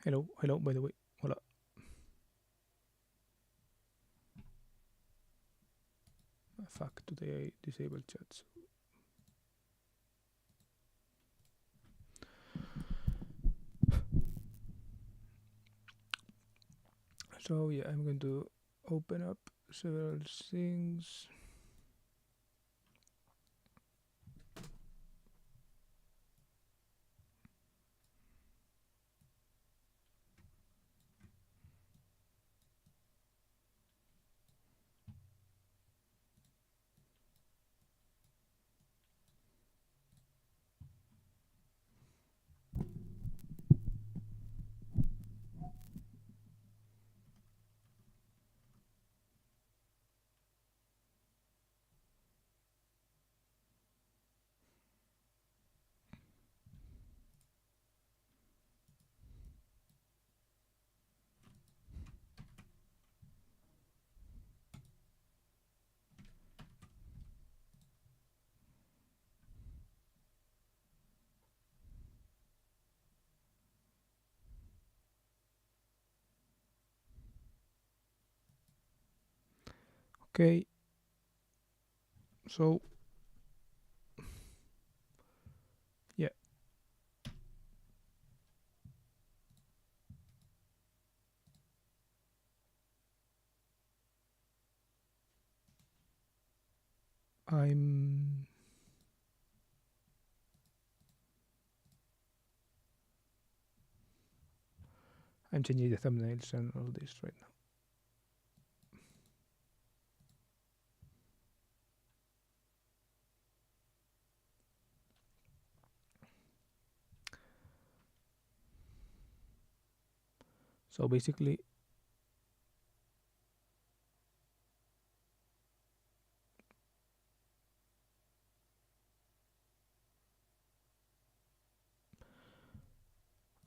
Hello, hello, by the way. Hola. Fuck, today I disabled chats. So yeah, I'm going to open up several things. Okay, so yeah, I'm I'm changing the thumbnails and all this right now. So basically,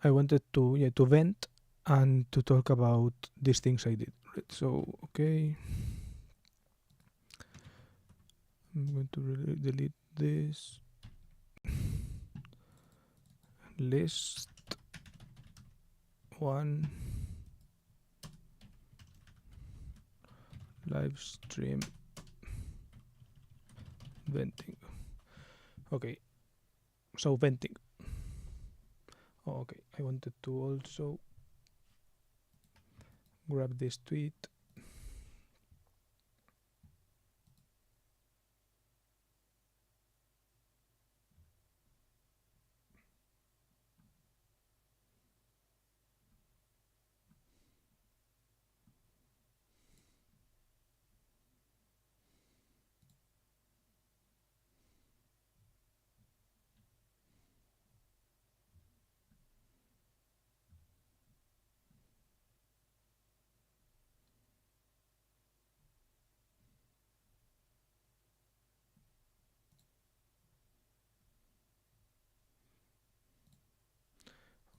I wanted to vent and to talk about these things I did. Right? So okay, I'm going to delete this list one live stream venting. Okay, so venting. Oh, okay, I wanted to also grab this tweet.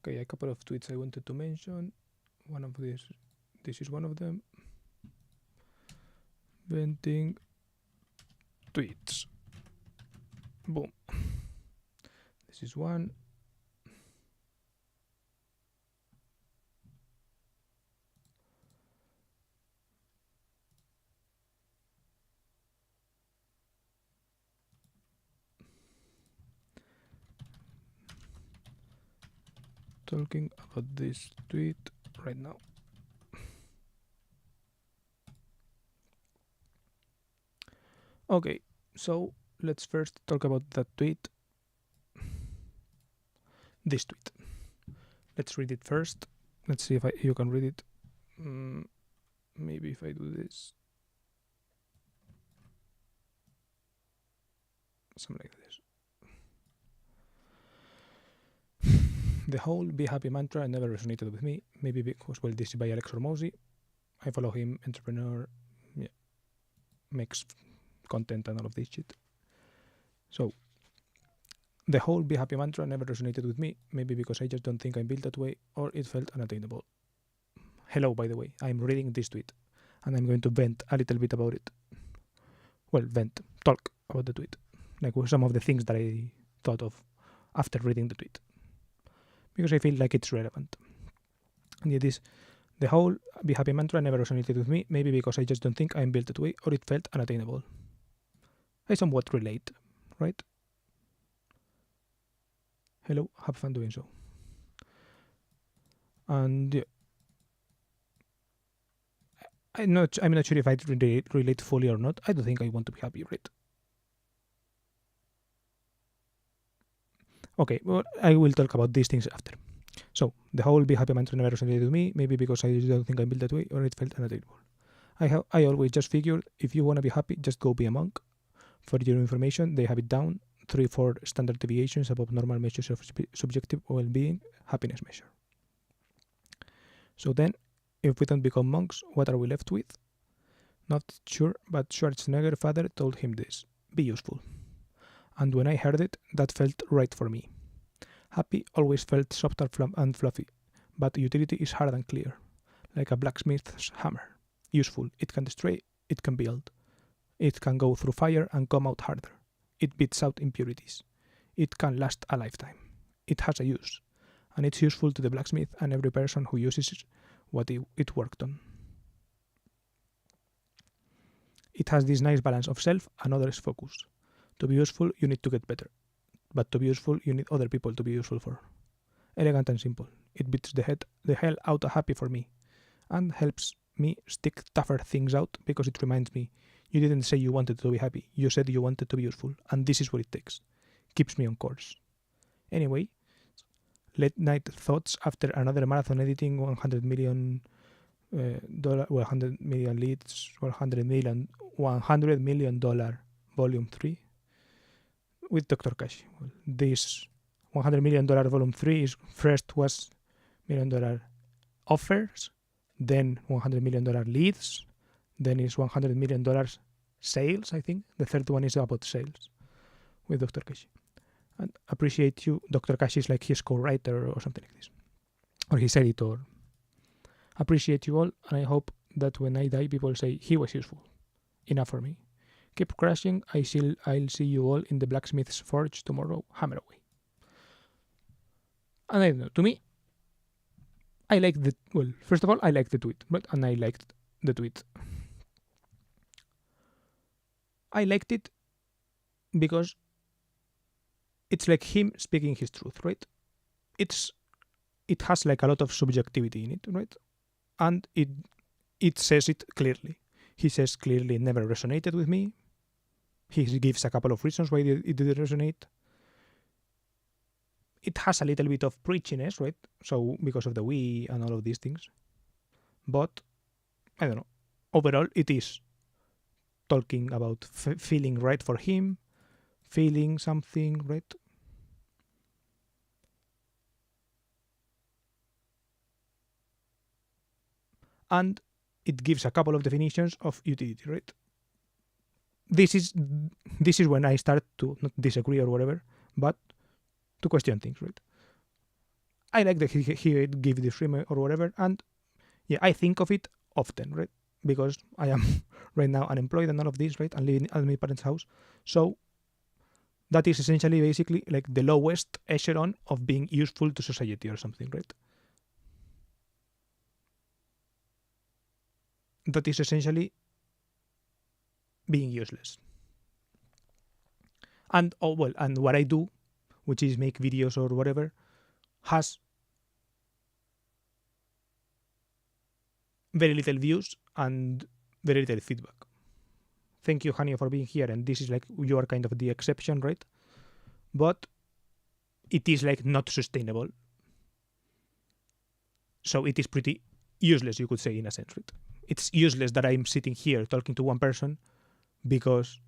Okay, a couple of tweets I wanted to mention. One of this is one of them. Venting tweets. Boom. This is one. Talking about this tweet right now. Okay, so let's first talk about that tweet. This tweet. Let's read it first. Let's see if you can read it. Maybe if I do this. Something like this. The whole be happy mantra never resonated with me. Maybe because, well, this is by Alex Hormozy. I follow him, entrepreneur, yeah, makes content and all of this shit. So, the whole be happy mantra never resonated with me, maybe because I just don't think I'm built that way or it felt unattainable. Hello, by the way, I'm reading this tweet and I'm going to vent a little bit about it. Well, talk about the tweet. Like some of the things that I thought of after reading the tweet. Because I feel like it's relevant. And it is the whole be happy mantra never resonated with me, maybe because I just don't think I'm built that way or it felt unattainable. I somewhat relate, right? Hello, have fun doing so. And yeah, I'm not sure if I relate fully or not. I don't think I want to be happy, right? Okay, well, I will talk about these things after. So, the whole be happy mantra never resonated with me, maybe because I don't think I'm built that way or it felt unattainable. I always just figured if you want to be happy, just go be a monk. For your information, they have it down 3-4 standard deviations above normal measures of subjective well-being happiness measure. So then, if we don't become monks, what are we left with? Not sure, but Schwarzenegger's father told him this: be useful. And when I heard it, that felt right for me. Happy always felt soft and fluffy, but utility is hard and clear, like a blacksmith's hammer. Useful, it can destroy, it can build. It can go through fire and come out harder. It beats out impurities. It can last a lifetime. It has a use, and it's useful to the blacksmith and every person who uses what it worked on. It has this nice balance of self and others focus. To be useful, you need to get better. But to be useful, you need other people to be useful for. Elegant and simple. It beats the hell out of happy for me, and helps me stick tougher things out because it reminds me, you didn't say you wanted to be happy, you said you wanted to be useful, and this is what it takes. Keeps me on course. Anyway, late night thoughts after another marathon editing $100 million 100 million leads, $100 million volume 3 with Dr. Kashi. Well, this $100 million volume 3 is first was $1 million offers, then $100 million leads, then is $100 million sales, I think. The third one is about sales with Dr. Kashi. And appreciate you. Dr. Kashi is like his co-writer or something like this, or his editor. Appreciate you all, and I hope that when I die, people say he was useful. Enough for me. Keep crashing. I'll see you all in the blacksmith's forge tomorrow. Hammer away. And I don't know. To me, I like the first of all, I like the tweet, and I liked the tweet. I liked it because it's like him speaking his truth, right? It has like a lot of subjectivity in it, right? And it says it clearly. He says clearly it never resonated with me. He gives a couple of reasons why it didn't resonate. It has a little bit of preachiness, right? So because of the we and all of these things. But, I don't know. Overall, it is talking about feeling right for him, feeling something, right? And it gives a couple of definitions of utility, right? This is when I start to not disagree or whatever, but to question things, right? I like that he gave this frame or whatever, and yeah, I think of it often, right? Because I am right now unemployed and all of this, right? And living at my parents' house. So that is essentially basically like the lowest echelon of being useful to society or something, right? That is essentially being useless. And and what I do, which is make videos or whatever, has very little views and very little feedback. Thank you, Hania, for being here. And this is like, you are kind of the exception, right? But it is like not sustainable. So it is pretty useless, you could say, in a sense, right? It's useless that I'm sitting here talking to one person because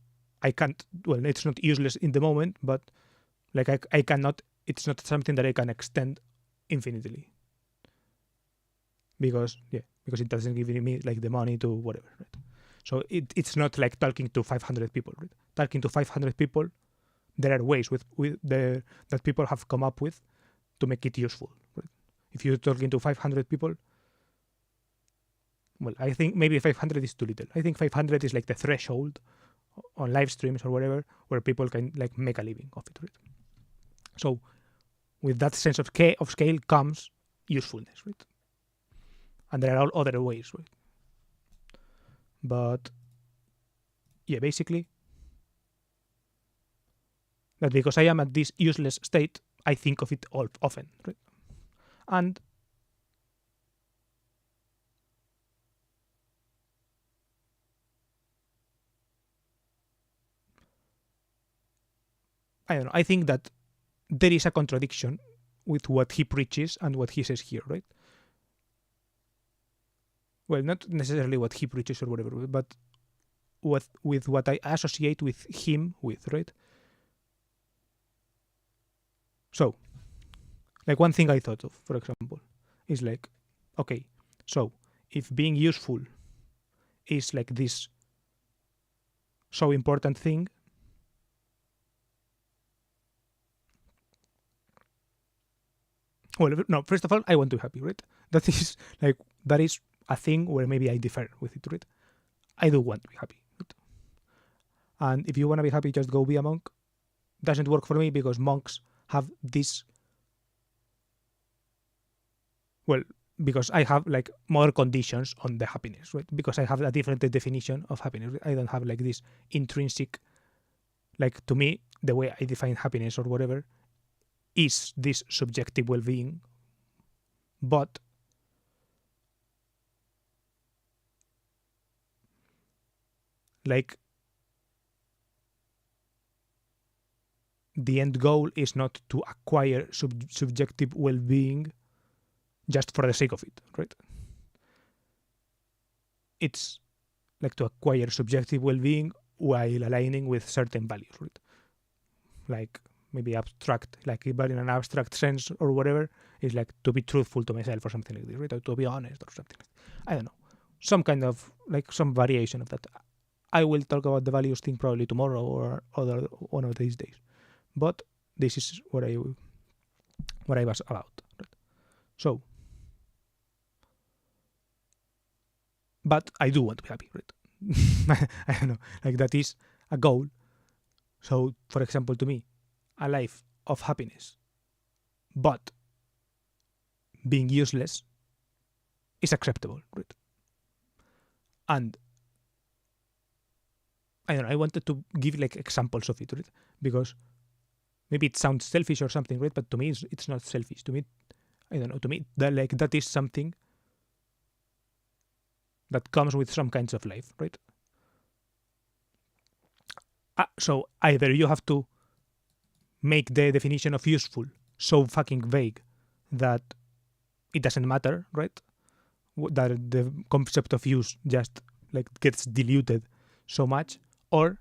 I can't, it's not useless in the moment, but like I cannot, it's not something that I can extend infinitely. Because it doesn't give me like the money to whatever, right? So it's not like talking to 500 people, right? Talking to 500 people, there are ways that people have come up with to make it useful, right? If you're talking to 500 people, I think maybe 500 is too little. I think 500 is like the threshold on live streams or whatever where people can like make a living of it, right? So with that sense of scale comes usefulness, right? And there are all other ways, right? But yeah, basically, that because I am at this useless state, I think of it all often, right? And I don't know. I think that there is a contradiction with what he preaches and what he says here, right? Well, not necessarily what he preaches or whatever, but with what I associate with him with, right? So, like one thing I thought of, for example, is like, okay, so if being useful is like this so important thing, well, no, first of all, I want to be happy, right? That is like, that is a thing where maybe I differ with it, right? I do want to be happy. Right? And if you want to be happy, just go be a monk. Doesn't work for me because monks have this, well, because I have like more conditions on the happiness, right? Because I have a different definition of happiness. I don't have like this intrinsic, like to me, the way I define happiness or whatever is this subjective well-being, but like the end goal is not to acquire subjective well-being just for the sake of it, right? It's like to acquire subjective well-being while aligning with certain values, right? Like maybe abstract, like but in an abstract sense or whatever, is like to be truthful to myself or something like this, right? Or to be honest or something like that. I don't know. Some kind of like some variation of that. I will talk about the values thing probably tomorrow or other one of these days. But this is what I was about. Right? So, but I do want to be happy, right? I don't know, like that is a goal. So, for example, to me, a life of happiness, but being useless is acceptable, right? And I don't know, I wanted to give like examples of it, right? Because maybe it sounds selfish or something, right? But to me, it's not selfish. To me, I don't know. To me, that is something that comes with some kinds of life, right? So either you have to make the definition of useful so fucking vague that it doesn't matter, right? That the concept of use just like gets diluted so much, or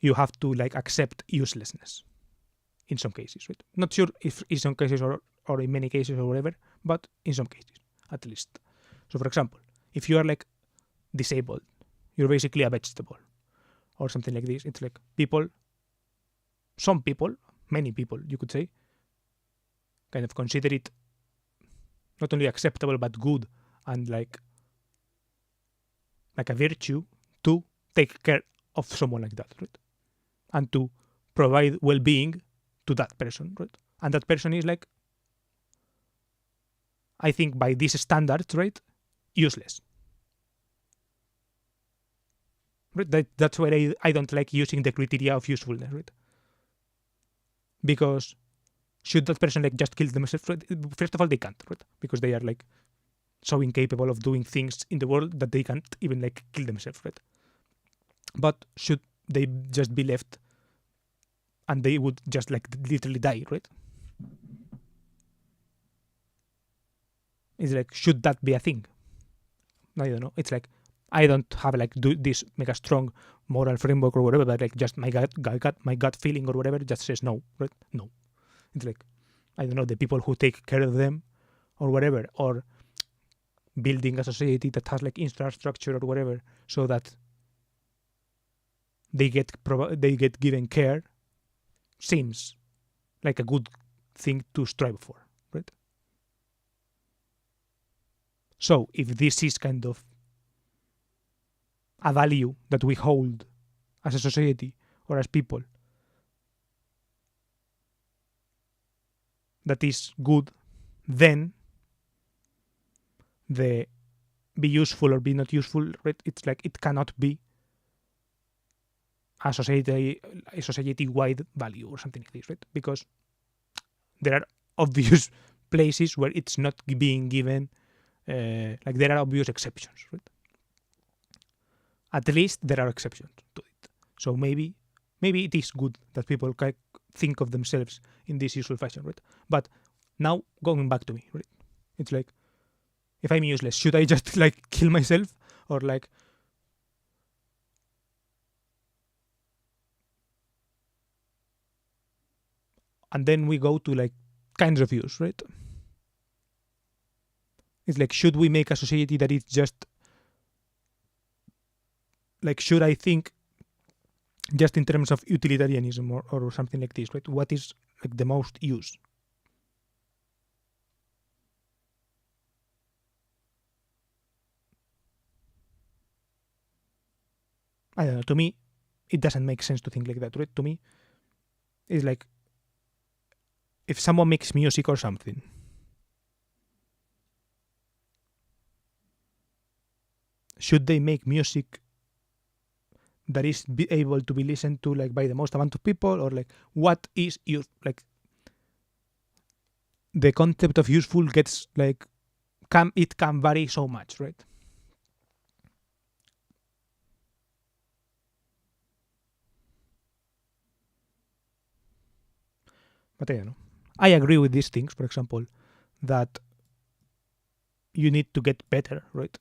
you have to like accept uselessness in some cases, right? Not sure if in some cases or in many cases or whatever, but in some cases at least. So for example, if you are like disabled, you're basically a vegetable or something like this. It's like some people, many people, you could say, kind of consider it not only acceptable but good and like a virtue to take care of someone like that, right? And to provide well-being to that person, right? And that person is like, I think by these standards, right, useless. Right? That's why I don't like using the criteria of usefulness, right? Because should that person like just kill themselves? Right? First of all, they can't, right? Because they are like so incapable of doing things in the world that they can't even like kill themselves, right? But should they just be left and they would just like literally die, right? It's like, should that be a thing? I don't know. It's like, I don't have like this mega strong moral framework or whatever, but like just my gut feeling or whatever just says no, right? No. It's like, I don't know, the people who take care of them or whatever, or building a society that has like infrastructure or whatever, so that they get given care, seems like a good thing to strive for, right? So if this is kind of a value that we hold as a society or as people that is good, then the be useful or be not useful, right? It's like it cannot be a society-wide value or something like this, right? Because there are obvious places where it's not being given, like there are obvious exceptions, right? At least there are exceptions to it. So maybe it is good that people think of themselves in this useful fashion, right? But now going back to me, right? It's like, if I'm useless, should I just like kill myself or like? And then we go to like kinds of use, right? It's like, should we make a society that is just like, should I think just in terms of utilitarianism or something like this, right? What is like the most use? I don't know. To me, it doesn't make sense to think like that, right? To me, it's like, if someone makes music or something, should they make music that is able to be listened to like by the most amount of people, or like what is use, like the concept of useful gets like can vary so much, right? But I don't know. I agree with these things, for example, that you need to get better, right?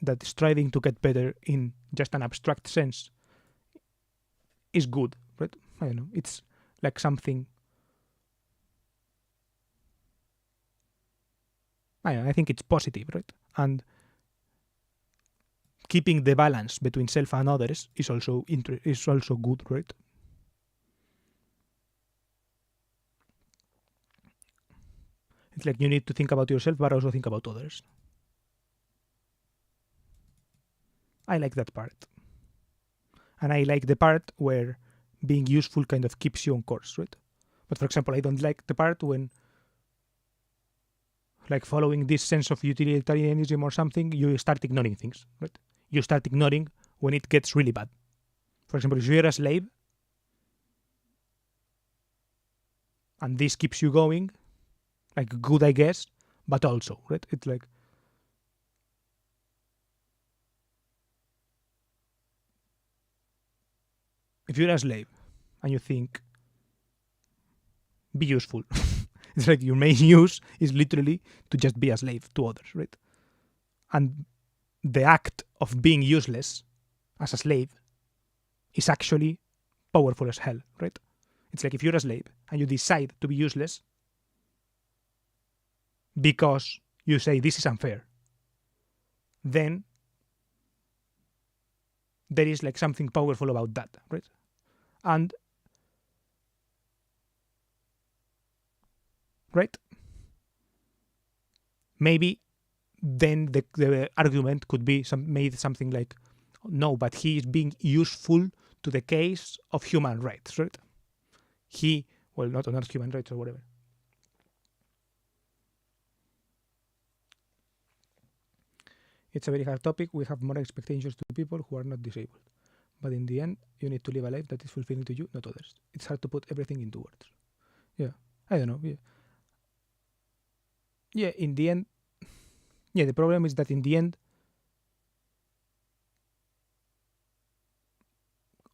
That striving to get better in just an abstract sense is good, right? I don't know. It's like something. I think it's positive, right? And keeping the balance between self and others is also good, right? It's like you need to think about yourself, but also think about others. I like that part, and I like the part where being useful kind of keeps you on course, right? But for example, I don't like the part when, like, following this sense of utilitarianism or something, you start ignoring things, right? You start ignoring when it gets really bad. For example, if you're a slave and this keeps you going, like, good, I guess, but also, right? It's like, if you're a slave and you think, be useful, it's like your main use is literally to just be a slave to others, right? And the act of being useless as a slave is actually powerful as hell, right? It's like, if you're a slave and you decide to be useless because you say this is unfair, then there is like something powerful about that, right? And right, maybe then the argument could be made something like, no, but he is being useful to the case of human rights, right? He, well, not human rights or whatever. It's a very hard topic. We have more expectations to people who are not disabled. But in the end, you need to live a life that is fulfilling to you, not others. It's hard to put everything into words. Yeah. I don't know. Yeah. Yeah, in the end, yeah, the problem is that in the end,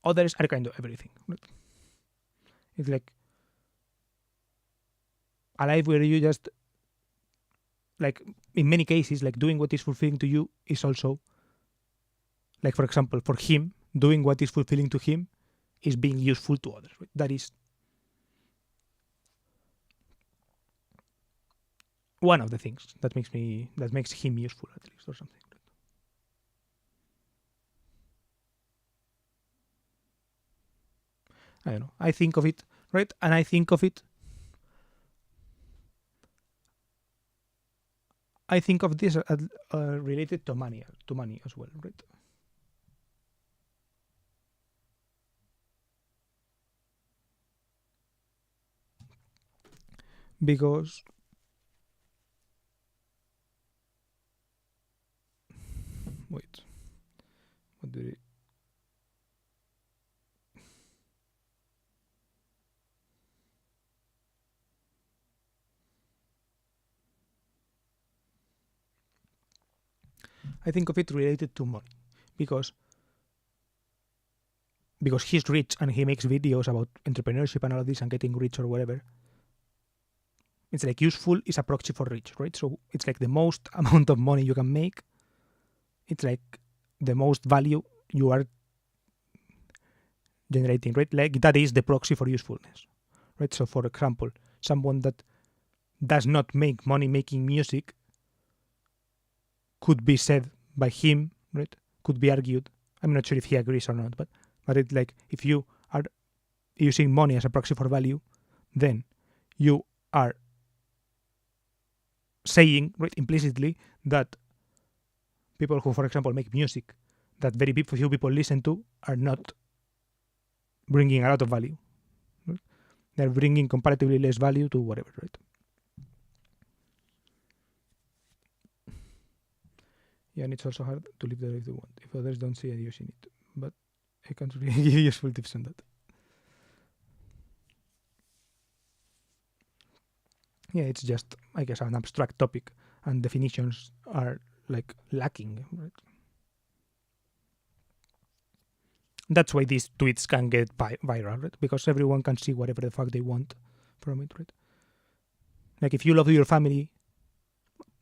others are kind of everything. Right? It's like a life where you just, like, in many cases, like, doing what is fulfilling to you is also, like, for example, for him, doing what is fulfilling to him is being useful to others. Right? That is one of the things that makes him useful, at least, or something. I don't know. I think of it, right, and I think of it. I think of this related to money as well, right? Because Wait. What did it? I think of it related to money because he's rich and he makes videos about entrepreneurship and all of this and getting rich or whatever. It's like useful is a proxy for rich, right? So it's like the most amount of money you can make. It's like the most value you are generating, right? Like that is the proxy for usefulness, right? So for example, someone that does not make money making music could be said by him, right? Could be argued. I'm not sure if he agrees or not, but it's like if you are using money as a proxy for value, then you are saying, right, implicitly that people who, for example, make music that very few people listen to are not bringing a lot of value. Right? They're bringing comparatively less value to whatever, right? Yeah, and it's also hard to live there if they want, if others don't see a use in it. But I can't really give useful tips on that. Yeah, it's just, I guess, an abstract topic, and definitions are like lacking, right? That's why these tweets can get viral, right? Because everyone can see whatever the fuck they want from it, right? Like if you love your family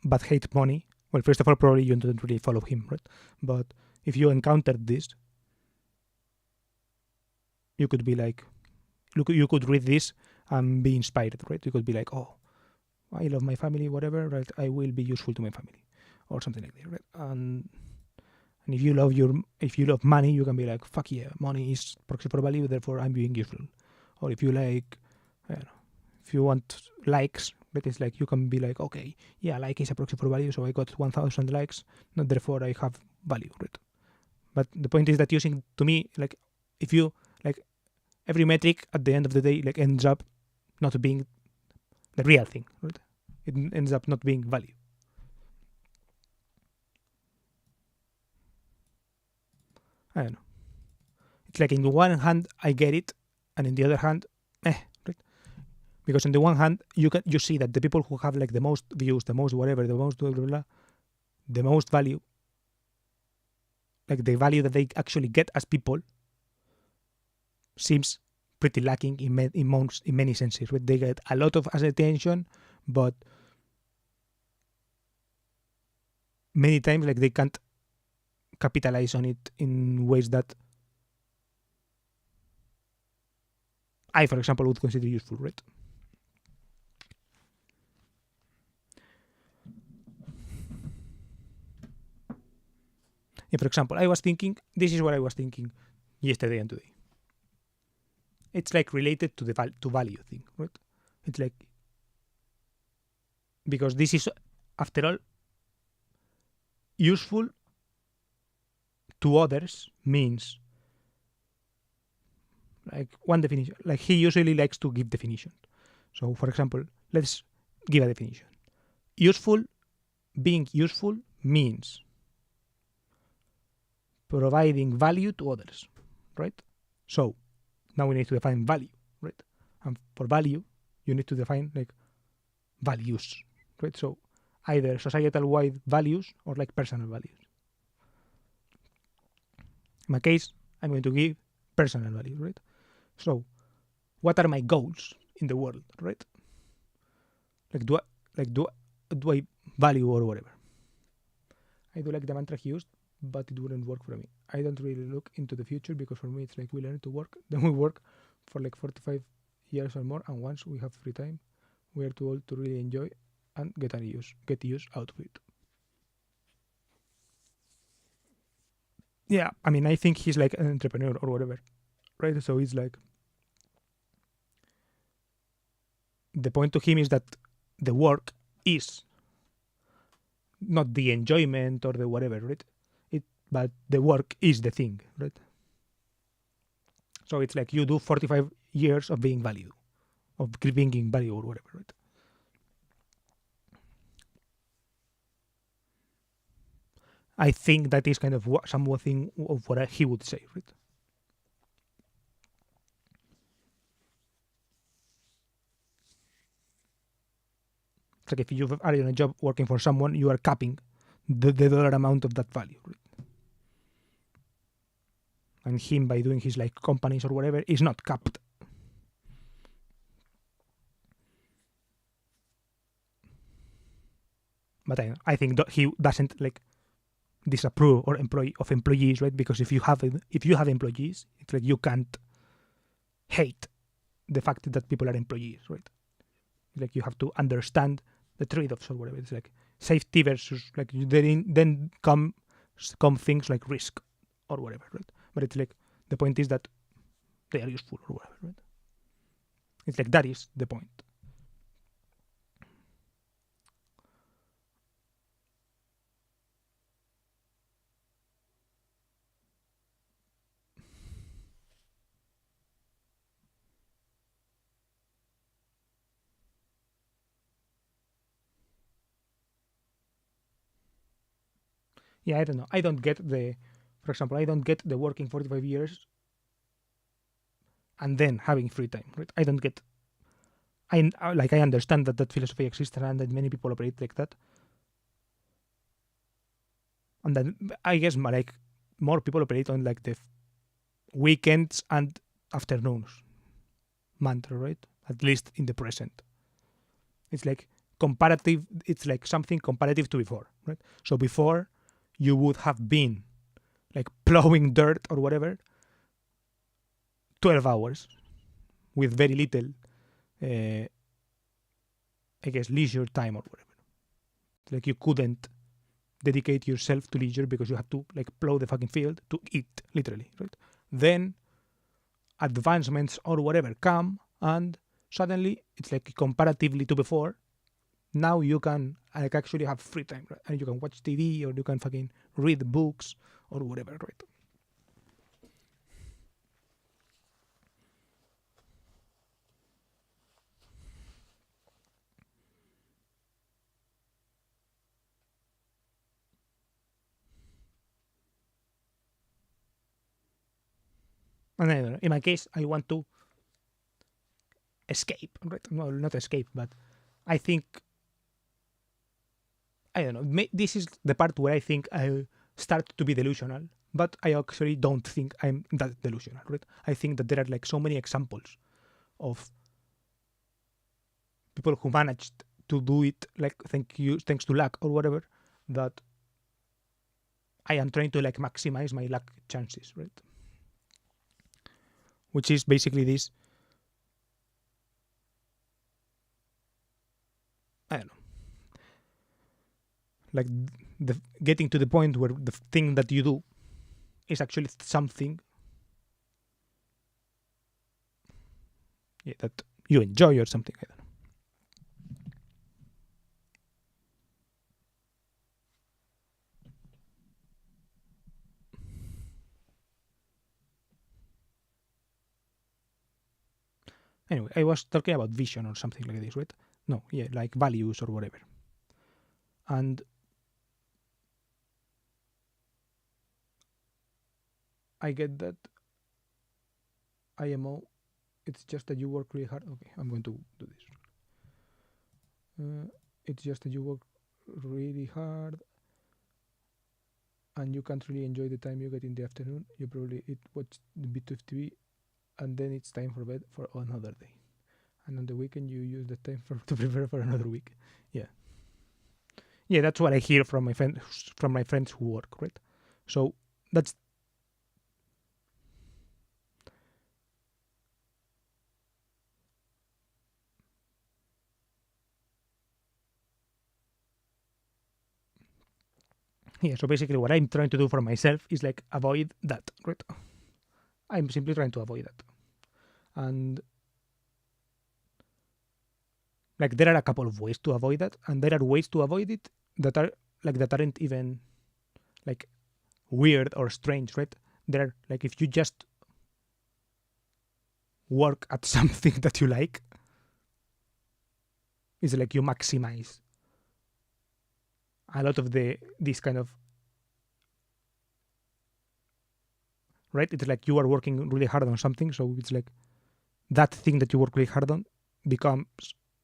but hate money, well, first of all, probably you don't really follow him, right? But if you encountered this, you could be like, you could read this and be inspired, right? You could be like, oh, I love my family, whatever, right? I will be useful to my family, or something like that, right? And if you love money, you can be like, fuck yeah, money is proxy for value, therefore I'm being useful. Or if you like, I don't know, if you want likes, but it's like you can be like, okay, yeah, like is a proxy for value, so I got 1,000 likes, not therefore I have value, right? But the point is that using, to me, like if you like every metric at the end of the day, like ends up not being the real thing, right? It ends up not being value. I don't know. It's like in the one hand I get it, and in the other hand, right? Because on the one hand you see that the people who have like the most views, the most whatever, the most blah blah blah, the most value, like the value that they actually get as people, seems pretty lacking in many senses. Right? They get a lot of attention, but many times like they can't capitalize on it in ways that I, for example, would consider useful, right? And for example, this is what I was thinking yesterday and today. It's like related to the value thing, right? It's like, because this is, after all, useful to others means, like one definition, like he usually likes to give definition. So for example, let's give a definition. Being useful means providing value to others, right? So now we need to define value, right? And for value, you need to define like values, right? So either societal wide values or like personal values. In my case, I'm going to give personal values, right? So what are my goals in the world, right? Like do I value or whatever? I do like the mantra he used, but it wouldn't work for me. I don't really look into the future because for me it's like we learn to work, then we work for like 45 years or more, and once we have free time, we are too old to really enjoy and get use out of it. Yeah, I mean, I think he's like an entrepreneur or whatever, right? So it's like the point to him is that the work is not the enjoyment or the whatever, right? But the work is the thing, right? So it's like you do 45 years of being value, of bringing value or whatever, right? I think that is kind of something of what he would say, right? It's like if you are in a job working for someone, you are capping the dollar amount of that value, right? And him, by doing his like companies or whatever, is not capped. But I think that he doesn't like disapprove or employees, right? Because if you have employees, it's like you can't hate the fact that people are employees, right? Like you have to understand the trade-offs or whatever. It's like safety versus like then come things like risk or whatever, right? But it's like the point is that they are useful or whatever, right? It's like that is the point. Yeah, I don't know. I don't get for example, I don't get the working 45 years and then having free time, right? I don't get, I understand that philosophy exists and that many people operate like that. And then I guess like more people operate on like the weekends and afternoons mantra, right? At least in the present. It's like comparative, it's like something comparative to before, right? So before you would have been like plowing dirt or whatever 12 hours with very little I guess leisure time or whatever. It's like you couldn't dedicate yourself to leisure because you have to like plow the fucking field to eat, literally, right? Then advancements or whatever come and suddenly it's like comparatively to before, now you can like actually have free time, right? And you can watch TV or you can fucking read books or whatever, right? And I don't know, in my case, I want to escape, right? No, not escape, but I think I don't know. This is the part where I think I start to be delusional, but I actually don't think I'm that delusional, right? I think that there are like so many examples of people who managed to do it, like thanks to luck or whatever, that I am trying to like maximize my luck chances, right? Which is basically this. I don't know, like the getting to the point where the thing that you do is actually something that you enjoy or something. I don't know. Anyway, I was talking about vision or something like this, right? No, yeah, like values or whatever. And I get that IMO, it's just that you work really hard. Okay, I'm going to do this. It's just that you work really hard and you can't really enjoy the time you get in the afternoon. You probably watch a bit of TV and then it's time for bed for another day. And on the weekend you use the time to prepare for another week. Yeah, that's what I hear from my friends who work, right? So that's yeah. So basically, what I'm trying to do for myself is like avoid that, right? I'm simply trying to avoid that, and like there are a couple of ways to avoid that, and there are ways to avoid it that are like that aren't even like weird or strange, right? There are like if you just work at something that you like, it's like you maximize a lot of this kind of right? It's like you are working really hard on something, so it's like that thing that you work really hard on becomes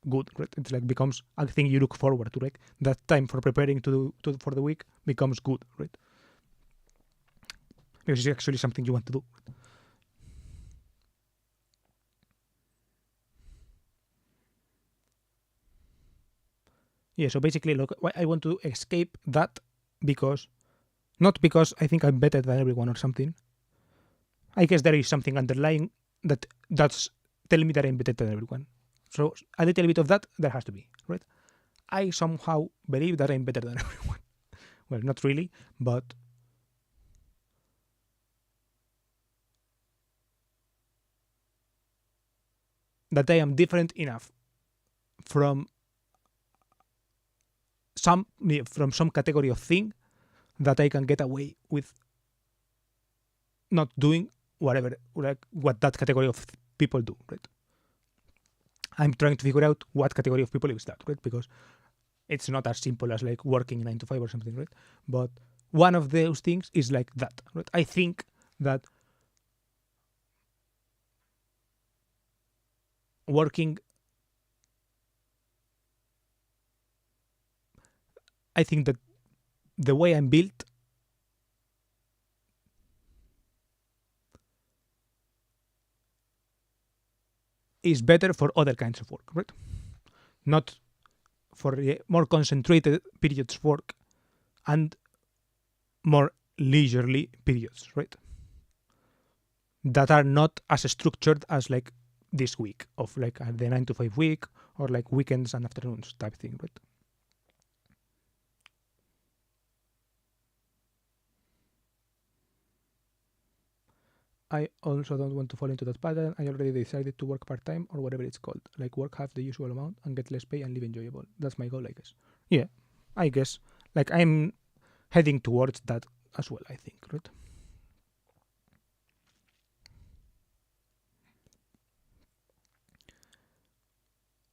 good, right? It's like becomes a thing you look forward to, right? That time for preparing for the week becomes good, right? Because it's actually something you want to do. Yeah, so basically, look, I want to escape that because, not because I think I'm better than everyone or something. I guess there is something underlying that's telling me that I'm better than everyone. So a little bit of that there has to be, right? I somehow believe that I'm better than everyone. Well, not really, but that I am different enough from some category of thing that I can get away with not doing whatever, like what that category of people do, right? I'm trying to figure out what category of people is that, right? Because it's not as simple as like working 9 to 5 or something, right? But one of those things is like that, right? I think that working, I think that the way I'm built is better for other kinds of work, right? Not for more concentrated periods of work and more leisurely periods, right? That are not as structured as like this week of like the 9 to 5 week or like weekends and afternoons type thing, right? I also don't want to fall into that pattern. I already decided to work part-time or whatever it's called. Like work half the usual amount and get less pay and live enjoyable. That's my goal, I guess. Yeah, I guess. Like I'm heading towards that as well, I think, right?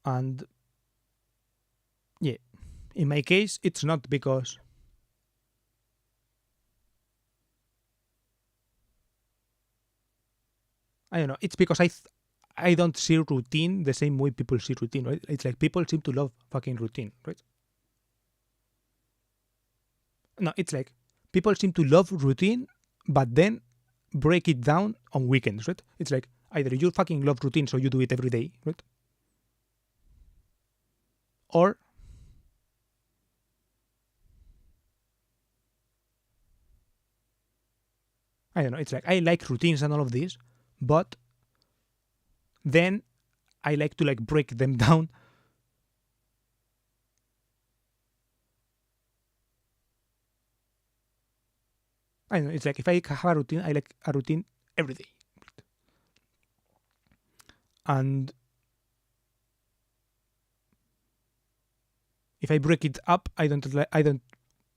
And yeah, in my case, it's not because I don't know. It's because I don't see routine the same way people see routine, right? It's like people seem to love fucking routine, right? No, it's like people seem to love routine, but then break it down on weekends, right? It's like either you fucking love routine, so you do it every day, right? Or I don't know. It's like I like routines and all of this, but then I like to like break them down. I don't know. It's like if I have a routine, I like a routine every day, and if I break it up, I don't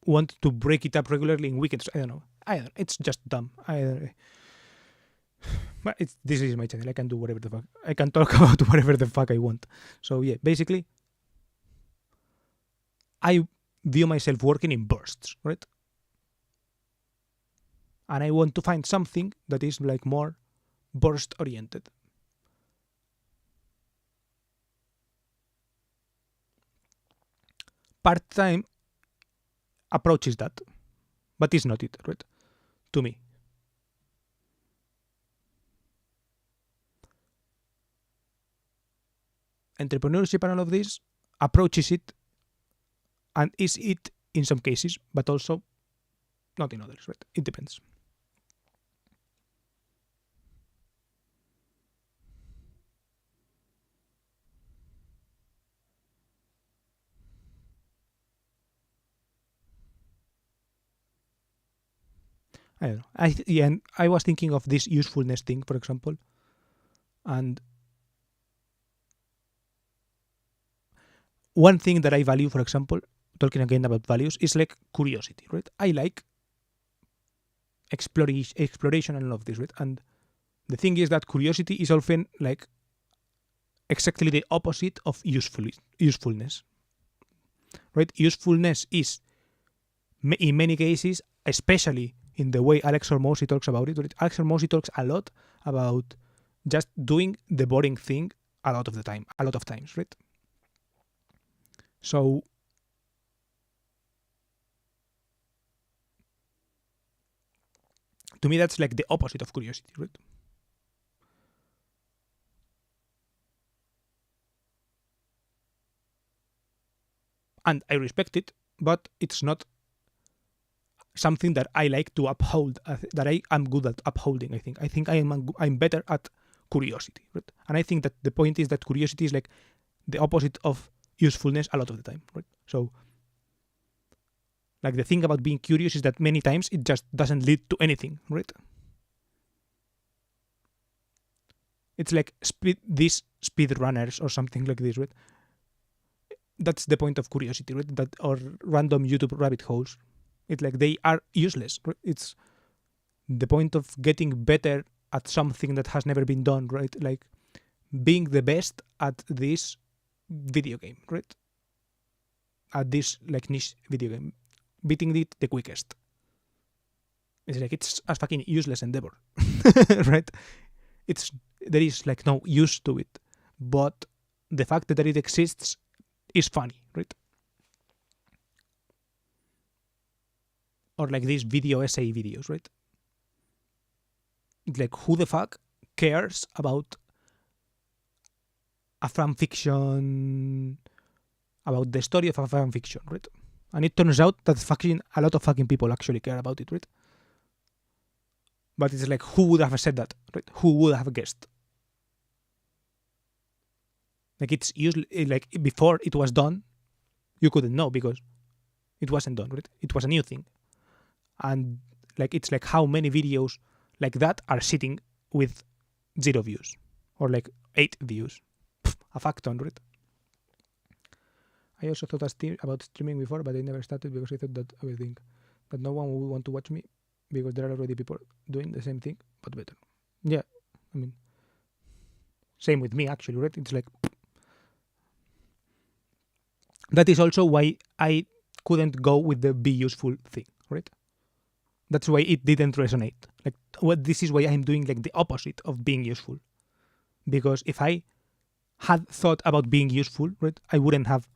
want to break it up regularly in weekends. I don't know. It's just dumb. But this is my channel. I can do whatever the fuck. I can talk about whatever the fuck I want. So yeah, basically, I view myself working in bursts, right? And I want to find something that is like more burst oriented. Part time approaches that, but it's not it, right? To me. Entrepreneurship and all of this approaches it and is it in some cases, but also not in others, right? It depends. I don't know. And I was thinking of this usefulness thing, for example, and one thing that I value, for example, talking again about values, is like curiosity, right? I like exploration and all of this, right? And the thing is that curiosity is often like exactly the opposite of usefulness, right? Usefulness is, in many cases, especially in the way Alex Hormozy talks about it. Alex Hormozy talks a lot about just doing the boring thing a lot of times, right? So to me, that's like the opposite of curiosity, right? And I respect it, but it's not something that I like to uphold, that I am good at upholding. I think I'm better at curiosity, right? And I think that the point is that curiosity is like the opposite of usefulness a lot of the time, right? So like the thing about being curious is that many times it just doesn't lead to anything, right? It's like these speed runners or something like this, right? That's the point of curiosity, right? That or random YouTube rabbit holes. It's like they are useless. Right? It's the point of getting better at something that has never been done, right? Like being the best at this video game, right? At this like niche video game, beating it the quickest. It's like it's a fucking useless endeavor, right? There is like no use to it, but the fact that it exists is funny, right? Or like these video essay videos, right? Like who the fuck cares about a fan fiction, about the story of a fan fiction, right? And it turns out that a lot of fucking people actually care about it, right? But it's like, who would have said that, right? Who would have guessed? Like it's usually like before it was done, you couldn't know because it wasn't done, right? It was a new thing, and like it's like how many videos like that are sitting with 0 views or like 8 views, a fuck ton, right? I also thought about streaming before, but I never started because I thought that I would think that no one would want to watch me because there are already people doing the same thing but better. Yeah, I mean, same with me actually, right? It's like that is also why I couldn't go with the be useful thing, right? That's why it didn't resonate. Like, this is why I'm doing like the opposite of being useful. Because if I had thought about being useful, right, I wouldn't have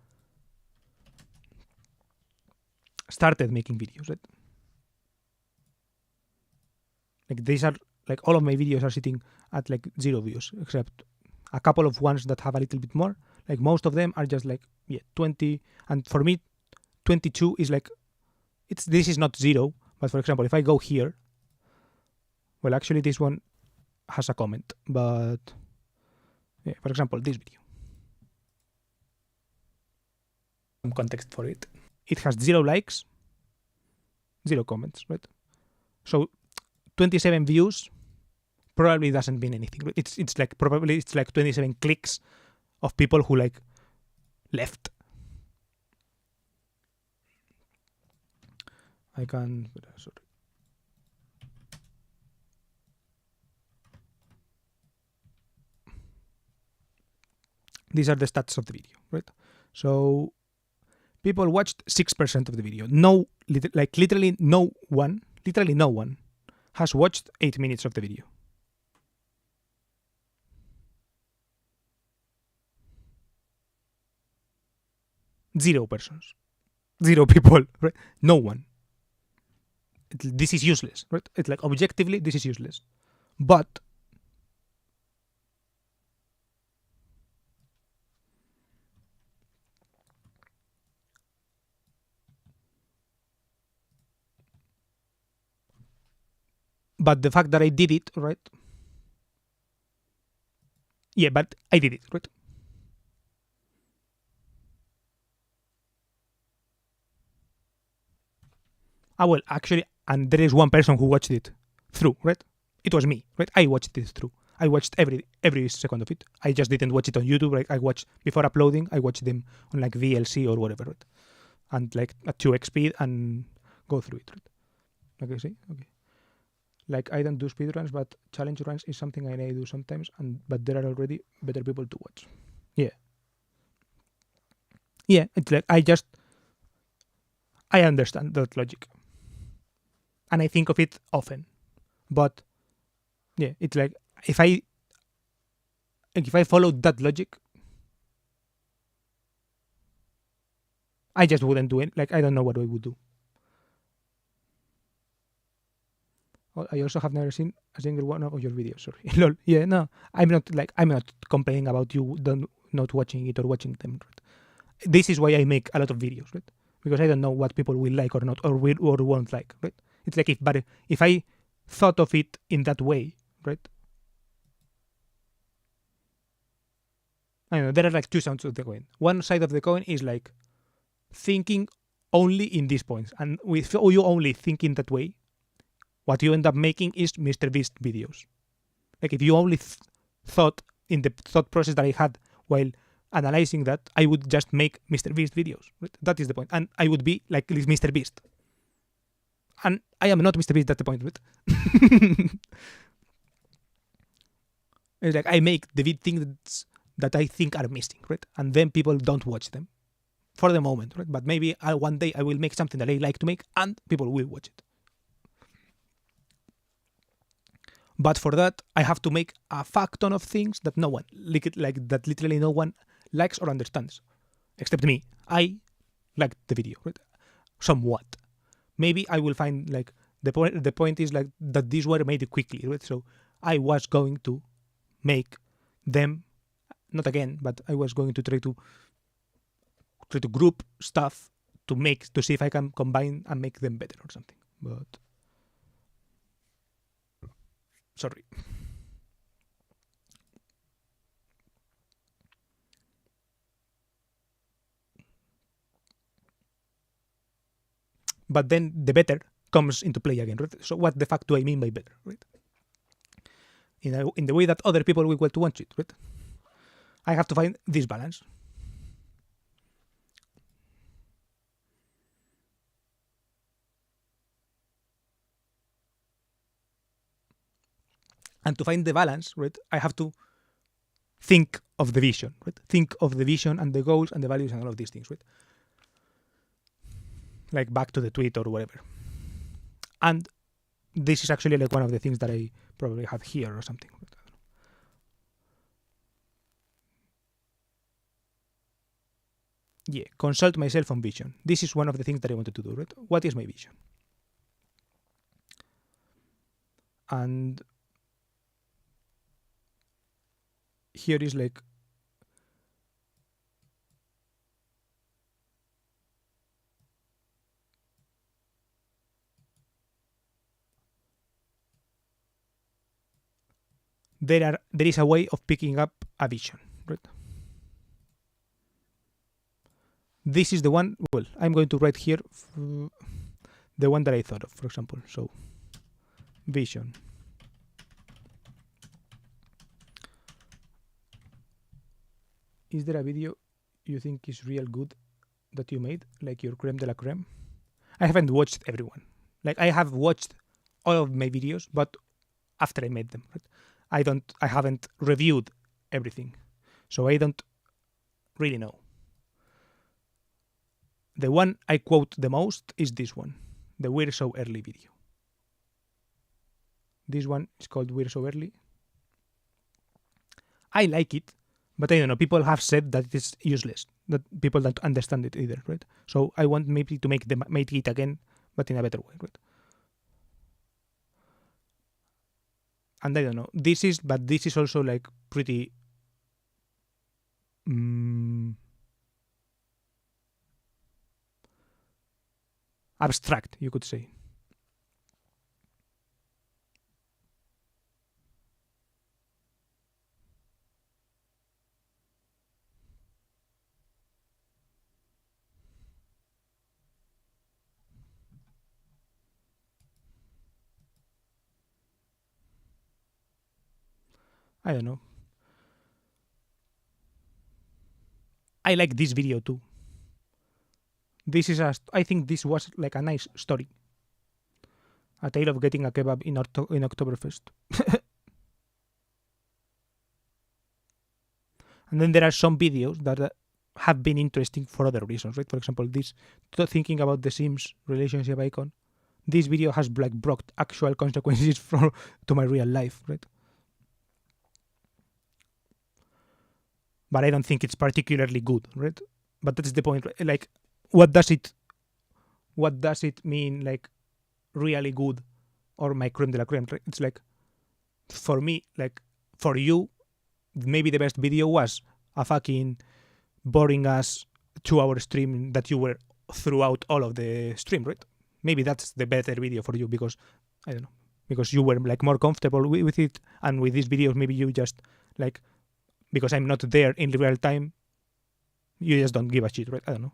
started making videos, right? Like these are like all of my videos are sitting at like 0 views, except a couple of ones that have a little bit more. Like most of them are just like 20, and for me 22 is like this is not 0, but for example if I go here, well actually this one has a comment, but for example this video, some context for it, it has 0 likes, 0 comments, right? So 27 views probably doesn't mean anything. It's like probably it's like 27 clicks of people who like left. I can sorry. These are the stats of the video, right? So people watched 6% of the video. Literally no one has watched 8 minutes of the video. 0 persons. 0 people, right? No one. This is useless, right? It's like objectively this is useless. But the fact that I did it, right? Yeah, but I did it, right? Well, actually, and there is one person who watched it through, right? It was me, right? I watched it through. I watched every second of it. I just didn't watch it on YouTube. Right? I watched before uploading. I watched them on like VLC or whatever, right? And like at 2x speed and go through it, right? Okay, see, okay. Like I don't do speedruns, but challenge runs is something I do sometimes. But there are already better people to watch. Yeah. It's like I understand that logic. and I think of it often. But yeah, it's like if I followed that logic, I just wouldn't do it. Like I don't know what I would do. I also have never seen a single one of your videos. Sorry. Lol. Yeah, no, I'm not complaining about you not watching it or watching them. Right? This is why I make a lot of videos, right? Because I don't know what people will like or not, or will or won't like, right? It's like if I thought of it in that way, right? I don't know, there are like two sides of the coin. One side of the coin is like thinking only in these points, and if you only think in that way, what you end up making is Mr. Beast videos. Like if you only thought in the thought process that I had while analyzing that, I would just make Mr. Beast videos. Right? That is the point. And I would be like this Mr. Beast. And I am not Mr. Beast, that's the point. Right? It's like I make the things that I think are missing, right? And then people don't watch them for the moment, right? But maybe one day I will make something that I like to make and people will watch it. But for that, I have to make a fuck ton of things that no one, like that literally no one likes or understands, except me. I like the video, right? Somewhat. Maybe I will find like the point is like that these were made quickly, right? So I was going to make them, not again, but I was going to try to group stuff to see if I can combine and make them better or something. But sorry. But then the better comes into play again, right? So what the fuck do I mean by better, right? In the way that other people will want to watch it, right? I have to find this balance. And to find the balance, right, I have to think of the vision, right? Think of the vision and the goals and the values and all of these things, right? Like back to the tweet or whatever. And this is actually like one of the things that I probably have here or something. Yeah, consult myself on vision. This is one of the things that I wanted to do, right? What is my vision? And here is like there is a way of picking up a vision, right? This is the one, well, I'm going to write here the one that I thought of, for example. So, vision. Is there a video you think is real good that you made, like your creme de la creme? I haven't watched everyone. Like I have watched all of my videos, but after I made them, right? I haven't reviewed everything, so I don't really know. The one I quote the most is this one, the We're So Early video. This one is called We're So Early. I like it, but I don't know, people have said that it is useless, that people don't understand it either, right? So I want maybe to make it again, but in a better way, right? And I don't know, this is also like pretty abstract, you could say. I don't know. I like this video too. I think this was like a nice story. A tale of getting a kebab in Oktoberfest. And then there are some videos that have been interesting for other reasons, right? For example, this thinking about the Sims relationship icon. this video has like brought actual consequences to my real life, right? But I don't think it's particularly good, right? But that's the point, right? Like, what does it mean, like, really good or my creme de la creme? Right? It's like, for me, like, for you, maybe the best video was a fucking boring ass 2-hour stream that you were throughout all of the stream, right? Maybe that's the better video for you because, I don't know, because you were like more comfortable with it. And with these videos, maybe you just like, because I'm not there in real time, you just don't give a shit, right? I don't know.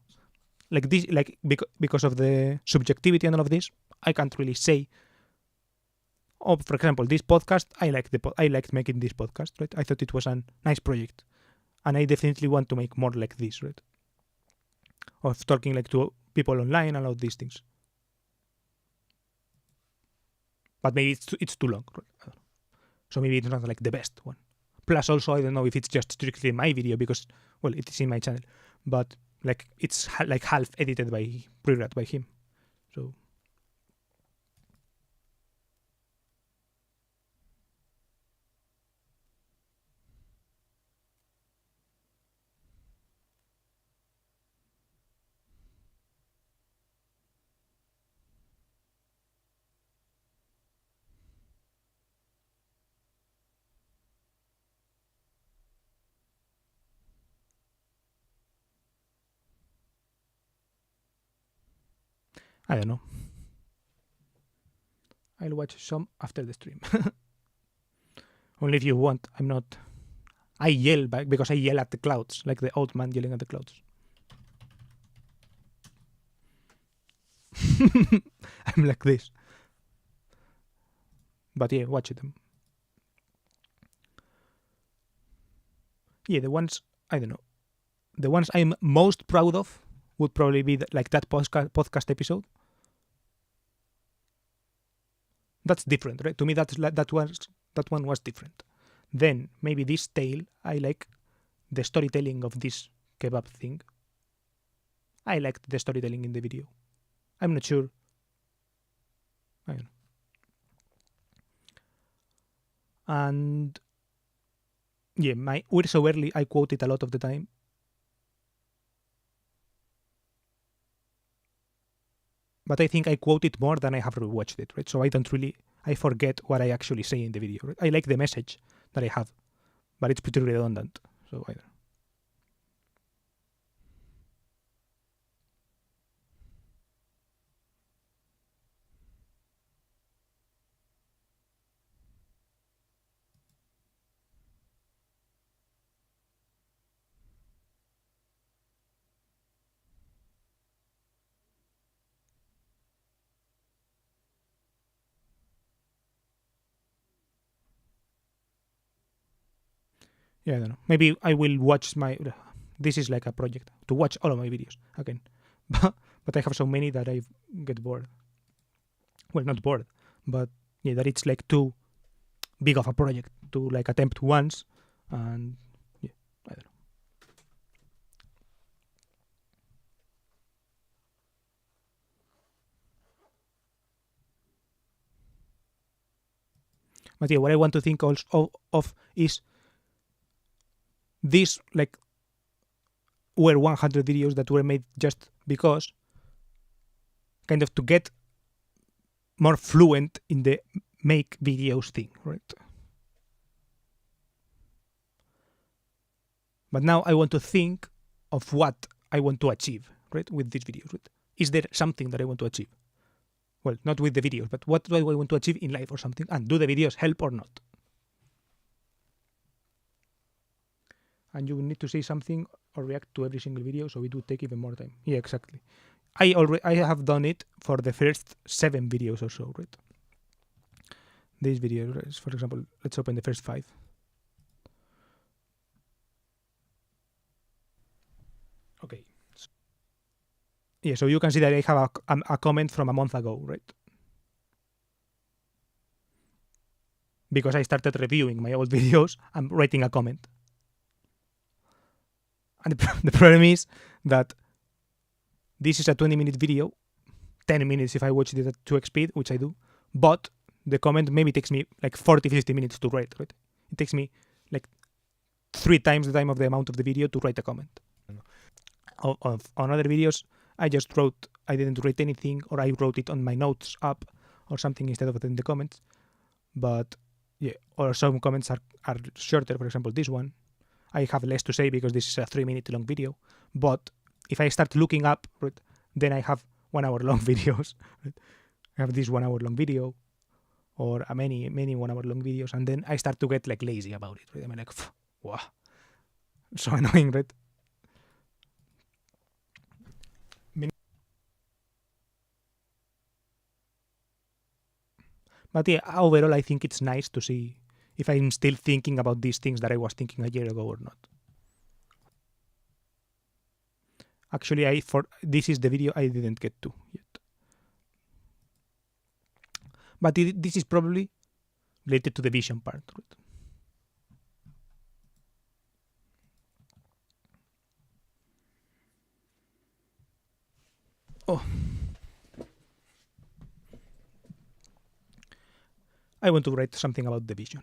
Like this, like because of the subjectivity and all of this, I can't really say. Oh, for example, this podcast, I liked making this podcast, right? I thought it was a nice project, and I definitely want to make more like this, right? Of talking like to people online and all these things. But maybe it's too long, right? So maybe it's not like the best one. Plus, also, I don't know if it's just strictly my video because, well, it is in my channel, but like it's like half edited by pre-read by him. So I don't know. I'll watch some after the stream. Only if you want. I'm not. I yell back because I yell at the clouds, like the old man yelling at the clouds. I'm like this. But yeah, watch them. Yeah, the ones, I don't know. The ones I'm most proud of would probably be like that podcast episode. That's different, right? To me, that one was different. Then maybe this tale, I like the storytelling of this kebab thing. I liked the storytelling in the video. I'm not sure. I don't know. And yeah, We're So Early, I quote it a lot of the time. But I think I quote it more than I have rewatched it, right? So I forget what I actually say in the video, right? I like the message that I have, but it's pretty redundant. So I don't know. Yeah, I don't know. Maybe I will watch this is like a project to watch all of my videos again. But I have so many that I get bored. Well, not bored, but yeah, that it's like too big of a project to like attempt once, and yeah, I don't know. But yeah, what I want to think also of is these like were 100 videos that were made just because kind of to get more fluent in the make videos thing, right? But now I want to think of what I want to achieve, right, with these videos. Right? Is there something that I want to achieve? Well, not with the videos, but what do I want to achieve in life or something? And do the videos help or not? And you will need to say something or react to every single video, so it would take even more time. Yeah, exactly. I have done it for the first 7 videos or so, right? These videos, for example, let's open the first 5. Okay. Yeah, so you can see that I have a comment from a month ago, right? Because I started reviewing my old videos, I'm writing a comment. And the problem is that this is a 20-minute video 10 minutes if I watch it at 2x speed, which I do. But the comment maybe takes me like 40, 50 minutes to write, right? It takes me like 3 times the time of the amount of the video to write a comment. On other videos, I didn't write anything, or I wrote it on my notes app or something instead of it in the comments. But yeah, or some comments are shorter. For example, this one, I have less to say because this is a 3-minute long video. But if I start looking up, right, then I have 1 hour long videos. Right? I have this 1 hour long video, or many 1 hour long videos, and then I start to get like lazy about it. Right? I'm like, wow, so annoying, right? But yeah, overall, I think it's nice to see if I'm still thinking about these things that I was thinking a year ago or not. Actually, this is the video I didn't get to yet. But this is probably related to the vision part. Right? Oh. I want to write something about the vision.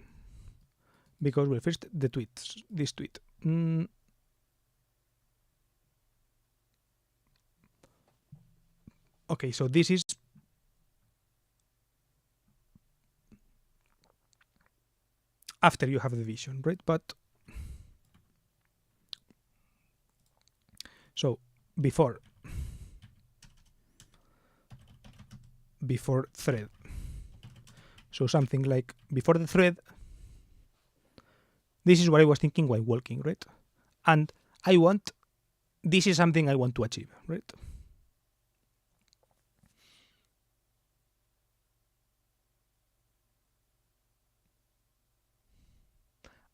Because, well, first, this tweet. Okay, so this is after you have the vision, right? But so before thread. So something like before the thread, this is what I was thinking while walking, right? And this is something I want to achieve, right?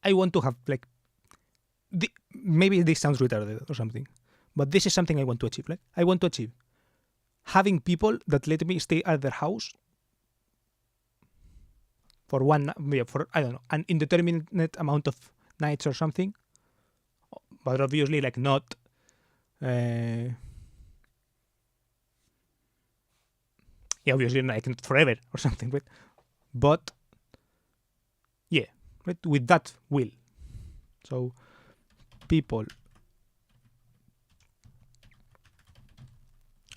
I want to have like, maybe this sounds retarded or something, but this is something I want to achieve. Like I want to achieve having people that let me stay at their house for I don't know, an indeterminate amount of nights or something, but obviously like not obviously like not forever or something, right? But yeah, right, with that will. So people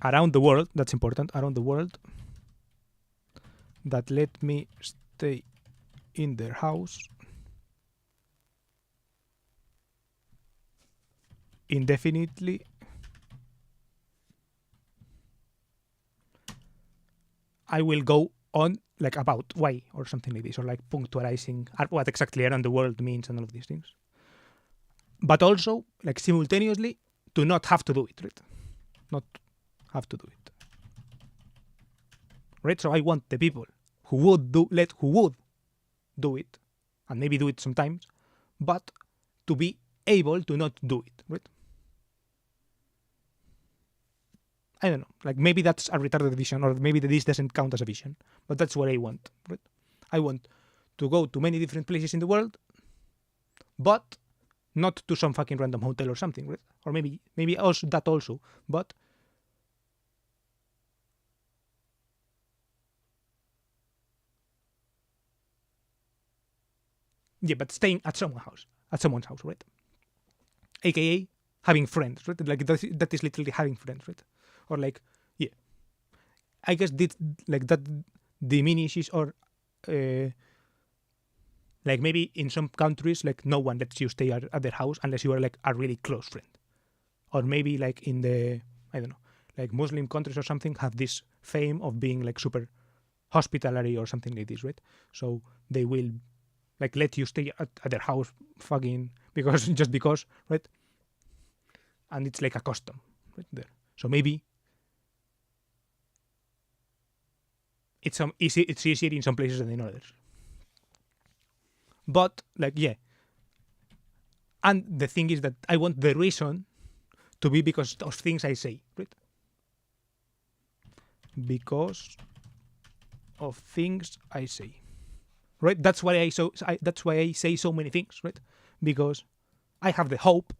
around the world, that's important, around the world, that let me stay in their house indefinitely I will go on like about why or something like this, or like punctualizing what exactly around the world means and all of these things. But also like simultaneously to not have to do it, right? Not have to do it. Right? So I want the people who would do it, and maybe do it sometimes, but to be able to not do it, right? I don't know, like maybe that's a retarded vision, or maybe this doesn't count as a vision, but that's what I want, right? I want to go to many different places in the world, but not to some fucking random hotel or something, right? Or maybe also that also, but yeah, but staying at someone's house, right? AKA having friends, right? Like that is literally having friends, right? Or like, yeah, I guess that diminishes, or like maybe in some countries, like no one lets you stay at their house unless you are like a really close friend, or maybe like in the, I don't know, like Muslim countries or something have this fame of being like super hospitality or something like this, right? So they will like let you stay at their house fucking because, right? And it's like a custom right there. So maybe it's easier in some places than in others. But like, yeah. And the thing is that I want the reason to be because of things I say, right? Because of things I say, right? That's why I say so many things, right? Because I have the hope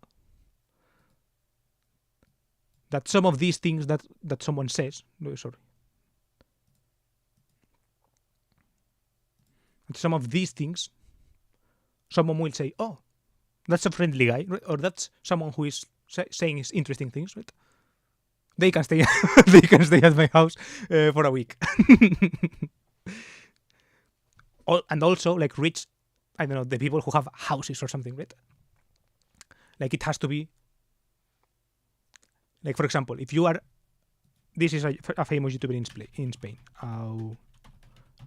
that some of these things that someone says, no, sorry, some of these things, someone will say, "Oh, that's a friendly guy," right? Or that's someone who is saying is interesting things, right? They can stay. They can stay at my house for a week. And also, like rich, I don't know, the people who have houses or something, right? Like it has to be. Like for example, if you are, this is a famous YouTuber in Spain.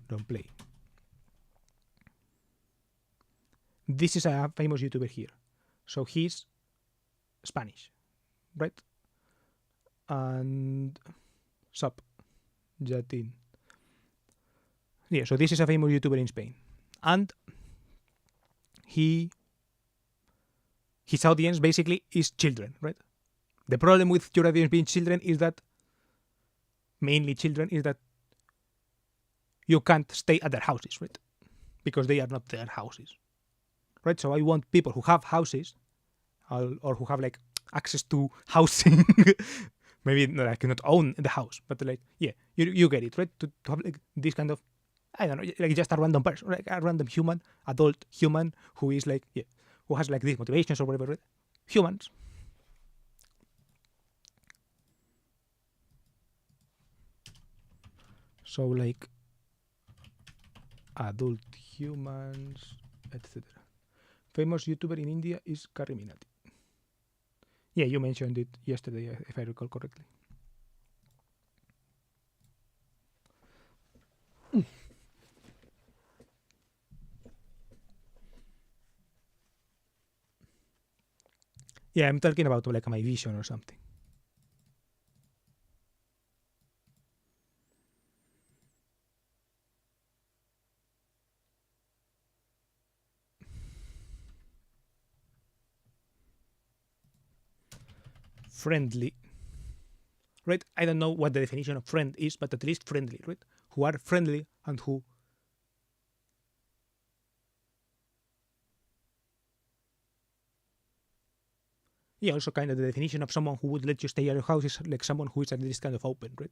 Don't play. This is a famous YouTuber here, so he's Spanish, right? And Sup Jatin. Yeah, so this is a famous YouTuber in Spain, and his audience basically is children, right? The problem with your audience being children is that, mainly children, is that you can't stay at their houses, right? Because they are not their houses, right? So I want people who have houses, or who have like access to housing. Maybe like not own the house, but like, yeah, you get it, right? To have like this kind of, I don't know, like just a random person, like a random human, adult human who is like, yeah, who has like these motivations or whatever, right? Humans. So like adult humans, etc. Famous YouTuber in India is Kari Minati. Yeah, you mentioned it yesterday, if I recall correctly. Yeah, I'm talking about like my vision or something. Friendly, right? I don't know what the definition of friend is, but at least friendly, right? Who are friendly and who. Yeah, also kind of the definition of someone who would let you stay at your house is like someone who is at least kind of open, right?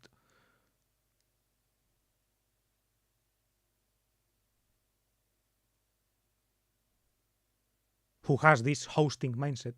Who has this hosting mindset.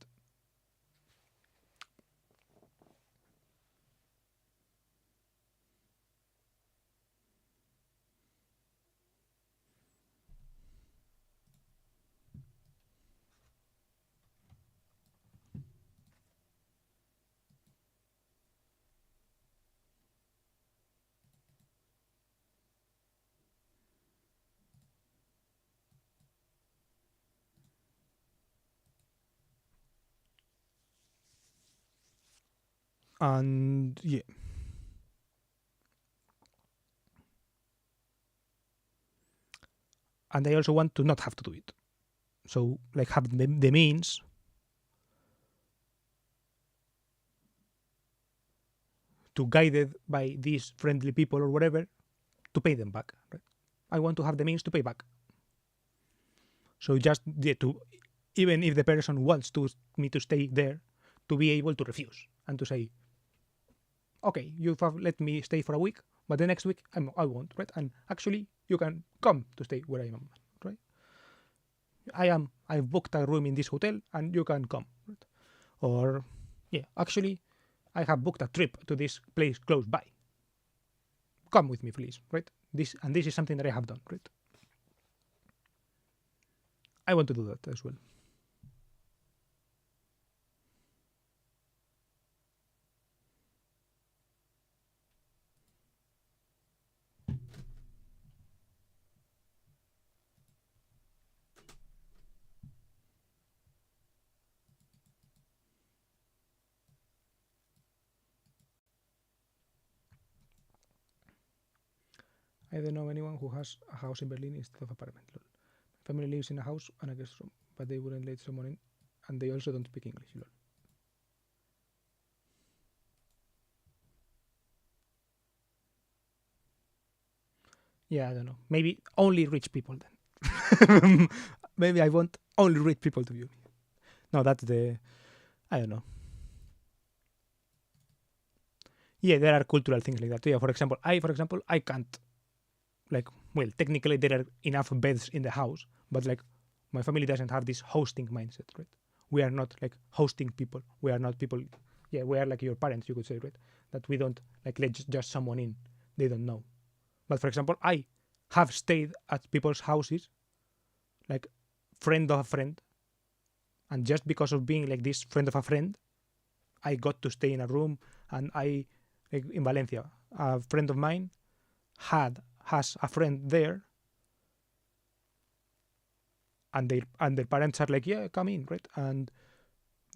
And yeah. And I also want to not have to do it. So like have the means to guided by these friendly people or whatever to pay them back. Right? I want to have the means to pay back. So just to, even if the person wants me to stay there, to be able to refuse and to say, okay, you've let me stay for a week, but the next week I won't, right? And actually, you can come to stay where I am, right? I've booked a room in this hotel, and you can come, right? Or, yeah, actually, I have booked a trip to this place close by. Come with me, please, right? This is something that I have done, right? I want to do that as well. I don't know anyone who has a house in Berlin instead of apartment. Lol. Family lives in a house and a guest room, but they wouldn't let someone in, and they also don't speak English. Lol. Yeah, I don't know. Maybe only rich people then. Maybe I want only rich people to view me. No, that's the. I don't know. Yeah, there are cultural things like that. Yeah, for example, I can't like well, technically there are enough beds in the house, but like my family doesn't have this hosting mindset, right? We are not like hosting people. We are not people. Yeah, we are like your parents, you could say, right? That we don't like let just someone in. They don't know. But for example, I have stayed at people's houses, like friend of a friend, and just because of being like this friend of a friend, I got to stay in a room. And I, like in Valencia, a friend of mine has a friend there, and their parents are like, yeah, come in, right? And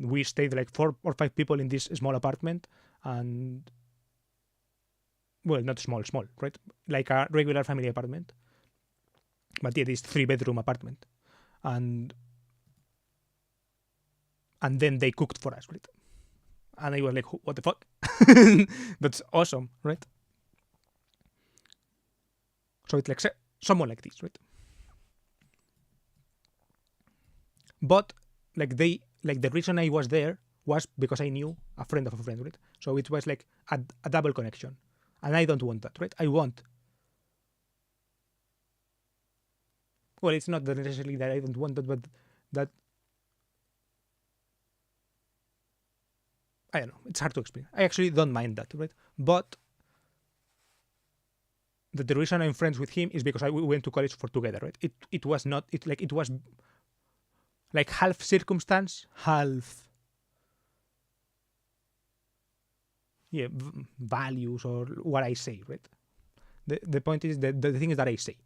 we stayed like 4 or 5 people in this small apartment, and well, not small, right? Like a regular family apartment, but yeah, this 3 bedroom apartment, and then they cooked for us, right? And I was like, what the fuck? That's awesome, right? So it's like someone like this, right? But like the reason I was there was because I knew a friend of a friend, right? So it was like a double connection, and I don't want that, right? I want. Well, it's not that necessarily that I don't want that, but that I don't know. It's hard to explain. I actually don't mind that, right? But the reason I'm friends with him is because we went to college for together, right? It was not it was like half circumstance, half yeah values or what I say, right? The point is that the thing is that I say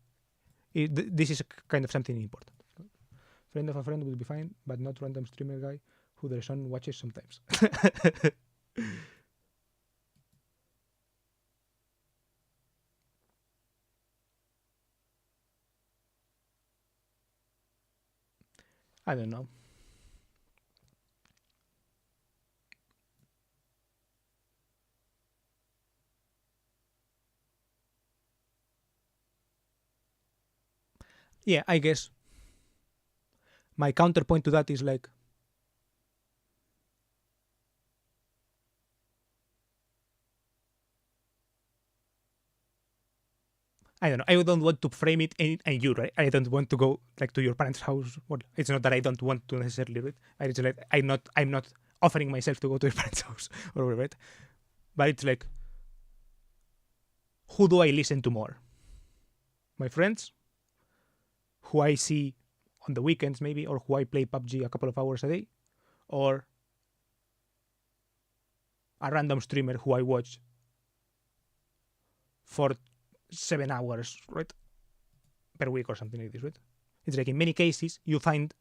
this is kind of something important. Friend of a friend will be fine, but not random streamer guy who their son watches sometimes. I don't know. Yeah, I guess my counterpoint to that is like I don't know. I don't want to frame it and you, right? I don't want to go like to your parents' house. Well, it's not that I don't want to necessarily, right? I just like I'm not offering myself to go to your parents' house or whatever, right? But it's like, who do I listen to more? My friends, who I see on the weekends maybe, or who I play PUBG a couple of hours a day, or a random streamer who I watch for 7 hours, right, per week or something like this, right? It's like in many cases you find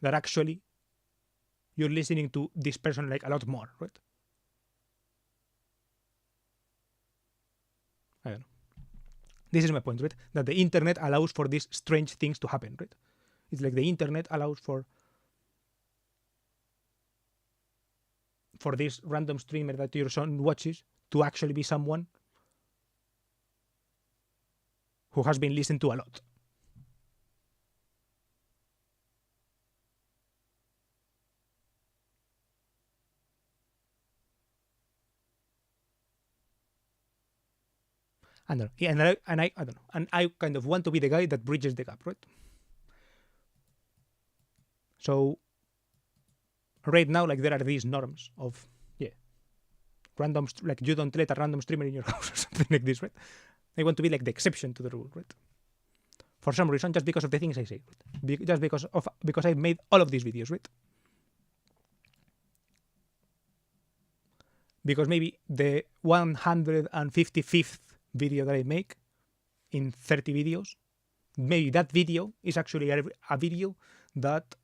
that actually you're listening to this person like a lot more, right? I don't know. This is my point, right? That the internet allows for these strange things to happen, right? It's like the internet allows for this random streamer that your son watches to actually be someone who has been listened to a lot. I don't know. Yeah, I don't know. And I kind of want to be the guy that bridges the gap, right? So right now, like there are these norms of random, like you don't let a random streamer in your house or something like this, right? I want to be like the exception to the rule, right? For some reason, just because of the things I say, right? Just because I've made all of these videos, right? Because maybe the 155th video that I make in 30 videos, maybe that video is actually a video that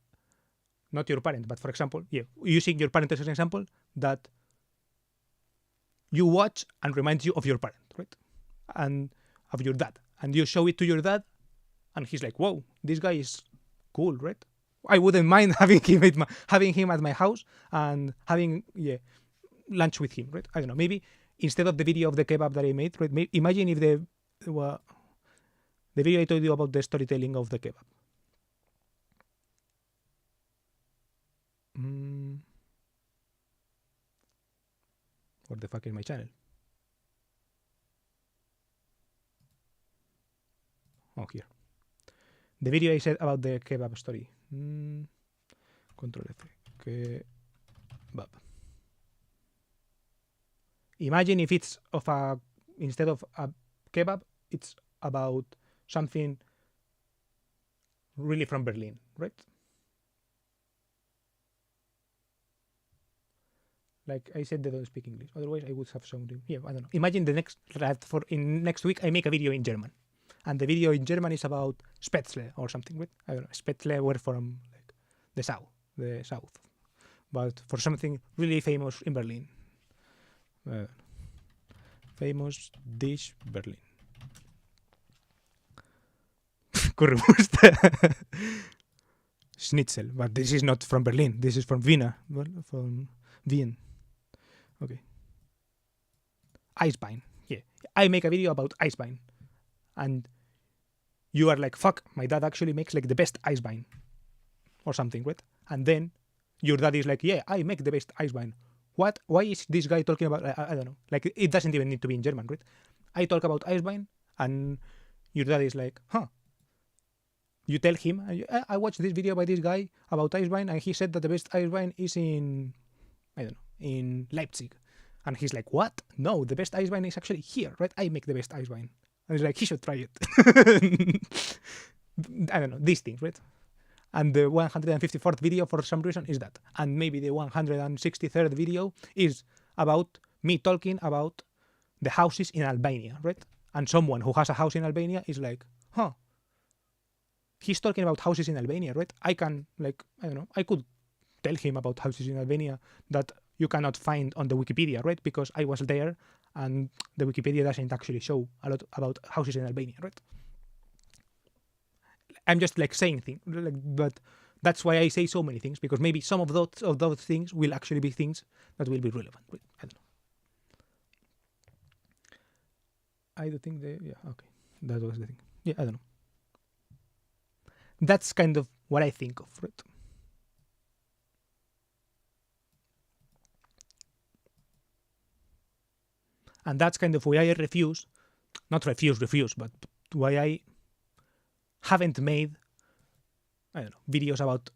not your parent, but for example, using your parent as an example, that you watch and reminds you of your parent, right? And of your dad. And you show it to your dad, and he's like, whoa, this guy is cool, right? I wouldn't mind having him at my house and having lunch with him, right? I don't know. Maybe instead of the video of the kebab that I made, right? Imagine if the video I told you about the storytelling of the kebab. What the fuck is my channel? Oh, here. The video I said about the kebab story. Control F. Kebab. Imagine if it's instead of a kebab, it's about something really from Berlin, right? Like I said, they don't speak English. Otherwise, I would have shown them. Yeah, I don't know. Imagine next week I make a video in German, and the video in German is about Spätzle or something, right? I don't know. Spätzle were from like the south, but for something really famous in Berlin. Famous dish Berlin. Currywurst. Schnitzel, but this is not from Berlin. This is from Vienna. Well, from Wien. Okay. Eisbein. Yeah. I make a video about Eisbein. And you are like, fuck, my dad actually makes like the best Eisbein. Or something, right? And then your dad is like, yeah, I make the best Eisbein. What? Why is this guy talking about, I don't know. Like, it doesn't even need to be in German, right? I talk about Eisbein, and your dad is like, huh. You tell him, I watched this video by this guy about Eisbein, and he said that the best Eisbein is in, I don't know, in Leipzig. And he's like, what? No, the best Eisbein is actually here, right? I make the best Eisbein. And he's like, he should try it. I don't know, these things, right? And the 154th video, for some reason, is that. And maybe the 163rd video is about me talking about the houses in Albania, right? And someone who has a house in Albania is like, huh, he's talking about houses in Albania, right? I can, like, I don't know, I could tell him about houses in Albania that you cannot find on the Wikipedia, right? Because I was there and the Wikipedia doesn't actually show a lot about houses in Albania, right? I'm just like saying things, like, but that's why I say so many things, because maybe some of those things will actually be things that will be relevant. Right? I don't know. I do think okay, that was the thing. Yeah, I don't know. That's kind of what I think of, right? And that's kind of why I not refuse, but why I haven't made, I don't know, videos about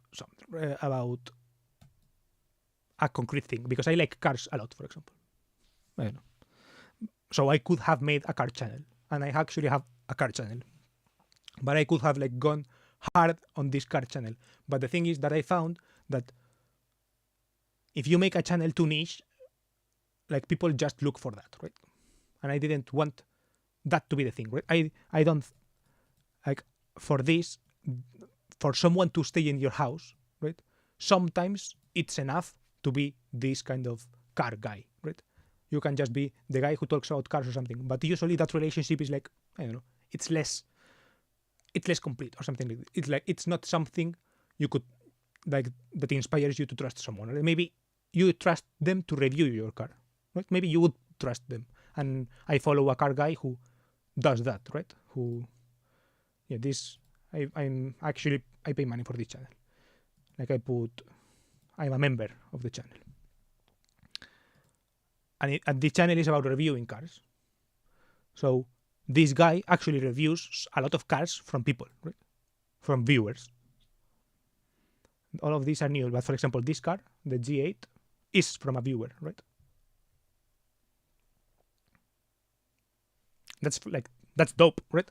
a concrete thing, because I like cars a lot, for example. I don't know. So I could have made a car channel, and I actually have a car channel, but I could have like gone hard on this car channel. But the thing is that I found that if you make a channel too niche, like people just look for that, right? And I didn't want that to be the thing, right? I don't like for this, for someone to stay in your house, right? Sometimes it's enough to be this kind of car guy, right? You can just be the guy who talks about cars or something, but usually that relationship is like, I don't know, it's less complete or something like that. It's like, it's not something you could, like, that inspires you to trust someone. Or maybe you trust them to review your car, right? Maybe you would trust them. And I follow a car guy who does that, right? Yeah, this, I'm actually, I pay money for this channel. Like I'm a member of the channel. And the channel is about reviewing cars. So this guy actually reviews a lot of cars from people, right? From viewers. All of these are new, but for example, this car, the G8, is from a viewer, right? That's dope, right?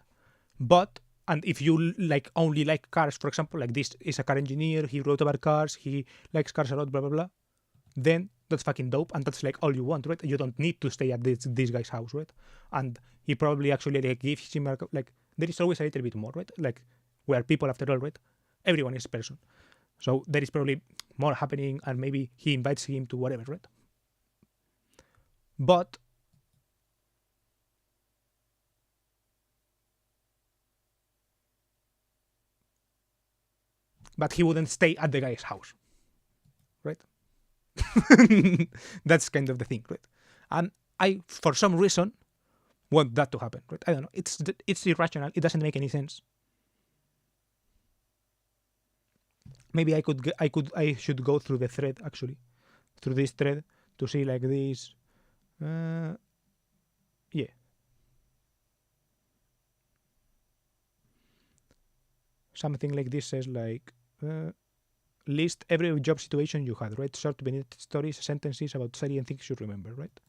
But, and if you like only like cars, for example, like this is a car engineer, he wrote about cars, he likes cars a lot, blah blah blah, then that's fucking dope, and that's like all you want, right? You don't need to stay at this guy's house, right? And he probably actually like gives him like, there is always a little bit more, right? Like, we are people after all, right? Everyone is a person, so there is probably more happening, and maybe he invites him to whatever, right? But he wouldn't stay at the guy's house, right? That's kind of the thing, right? And I, for some reason, want that to happen, right? I don't know. It's irrational. It doesn't make any sense. Maybe I should go through the thread, actually, through this thread, to see like this. Yeah. something like this says like list every job situation you had, right? Short minute stories, sentences about salient things you remember, right?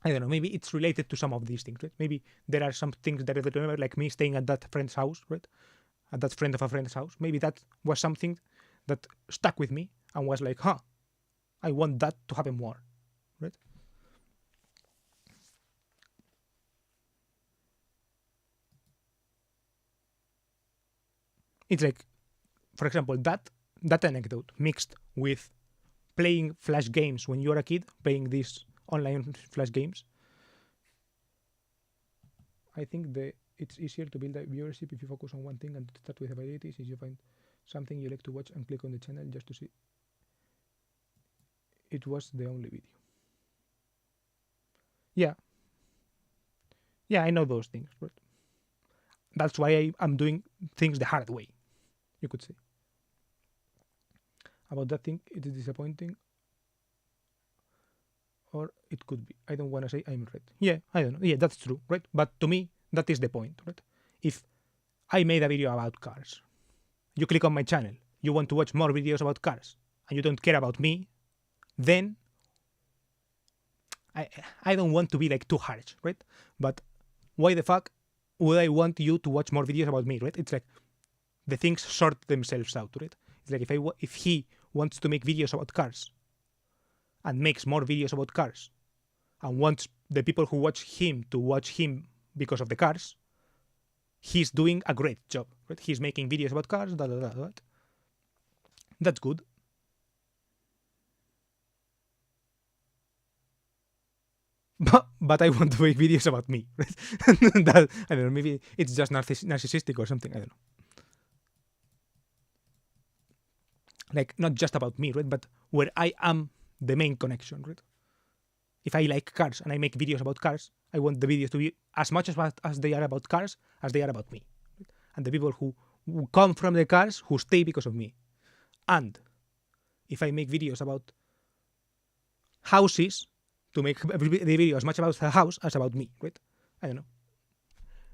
I don't know, maybe it's related to some of these things, right? Maybe there are some things that I remember, like me staying at that friend's house, right? At that friend of a friend's house. Maybe that was something that stuck with me and was like, huh, I want that to happen more, right? It's like, for example, that anecdote mixed with playing flash games when you are a kid, playing these online flash games. I think it's easier to build a viewership if you focus on one thing and start with a variety, since you find something you like to watch and click on the channel just to see it was the only video. Yeah, yeah, I know those things, but that's why I'm doing things the hard way, you could say. About that thing, it is disappointing, or it could be. I don't want to say I'm right. Yeah, I don't know. Yeah, that's true, right? But to me, that is the point, right? If I made a video about cars, you click on my channel, you want to watch more videos about cars, and you don't care about me, then I don't want to be like too harsh, right? But why the fuck would I want you to watch more videos about me, right? It's like the things sort themselves out, right? It's like if he wants to make videos about cars and makes more videos about cars and wants the people who watch him to watch him because of the cars, he's doing a great job, right? He's making videos about cars, that. That's good. But I want to make videos about me, right? That, I don't know, maybe it's just narcissistic or something, I don't know. Like, not just about me, right? But where I am the main connection, right? If I like cars and I make videos about cars, I want the videos to be as much as they are about cars as they are about me. Right? And the people who come from the cars, who stay because of me. And if I make videos about houses, to make the video as much about the house as about me, right? I don't know.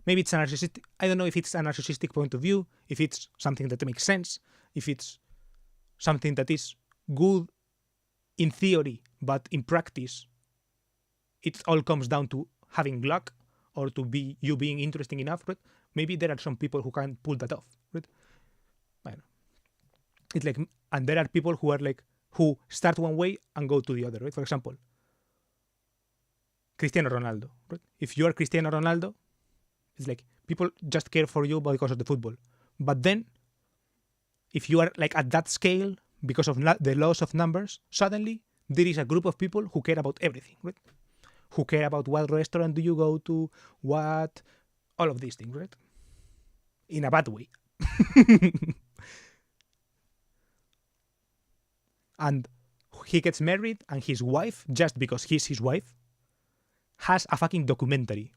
Maybe it's a narcissistic. I don't know if it's a narcissistic point of view, if it's something that makes sense, if it's something that is good in theory, but in practice, it all comes down to having luck or to be you being interesting enough, right? Maybe there are some people who can pull that off, right? I don't know. It's like, and there are people who are like, who start one way and go to the other, right? For example, Cristiano Ronaldo, right? If you are Cristiano Ronaldo, it's like people just care for you because of the football. But then, if you are like at that scale, because of the laws of numbers, suddenly there is a group of people who care about everything, right? Who care about what restaurant do you go to, what, all of these things, right? In a bad way. And he gets married, and his wife, just because he's his wife, has a fucking documentary,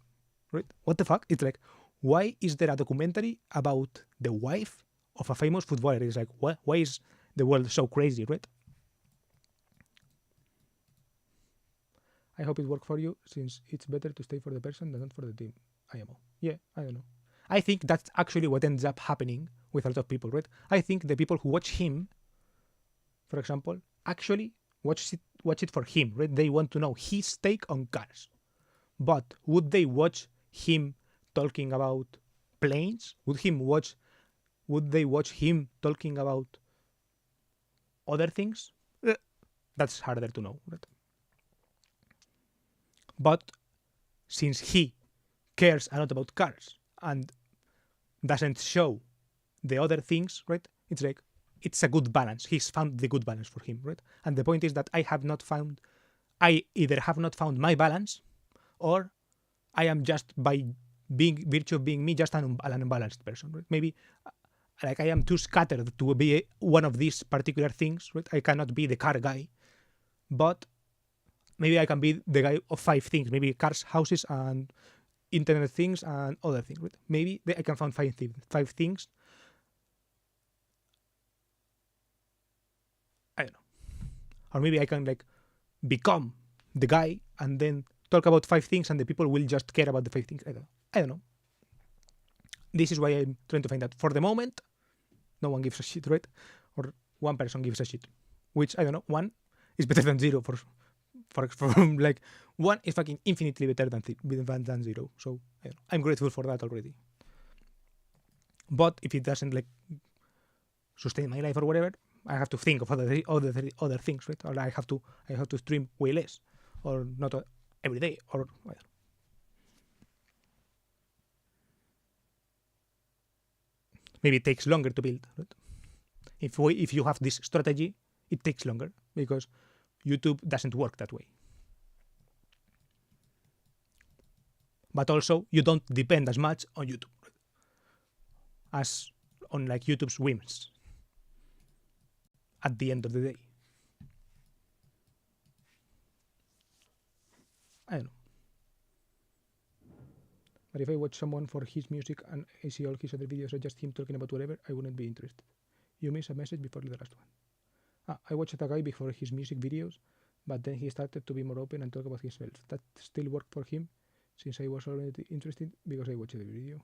right? What the fuck? It's like, why is there a documentary about the wife of a famous footballer? It's like, what? Why is the world so crazy, right? I hope it worked for you, since it's better to stay for the person than not for the team. IMO. Yeah, I don't know. I think that's actually what ends up happening with a lot of people, right? I think the people who watch him, for example, actually watch it for him, right? They want to know his take on cars. But would they watch him talking about planes? Would they watch him talking about other things? That's harder to know, right? But since he cares a lot about cars and doesn't show the other things, right? It's like, it's a good balance. He's found the good balance for him, right? And the point is that I either have not found my balance, or I am just, by virtue of being me, just an unbalanced person, right? Maybe like I am too scattered to be one of these particular things, right? I cannot be the car guy, but maybe I can be the guy of 5 things, maybe cars, houses, and internet things and other things, right? Maybe I can find 5 things. I don't know. Or maybe I can like become the guy and then talk about 5 things, and the people will just care about the 5 things. I don't know. this is why I'm trying to find out. For the moment, no one gives a shit, right? Or one person gives a shit, which I don't know. One is better than zero for like one is fucking infinitely better than zero. So I'm grateful for that already. But if it doesn't like sustain my life or whatever, I have to think of other things, right? Or I have to stream way less, or not every day, or whatever. Maybe it takes longer to build, right? If you have this strategy, it takes longer because YouTube doesn't work that way. But also, you don't depend as much on YouTube, right? As on like YouTube's whims at the end of the day. I don't know. But if I watch someone for his music and I see all his other videos or just him talking about whatever, I wouldn't be interested. You missed a message before the last one. I watched a guy before his music videos, but then he started to be more open and talk about himself. That still worked for him, since I was already interested because I watched the video.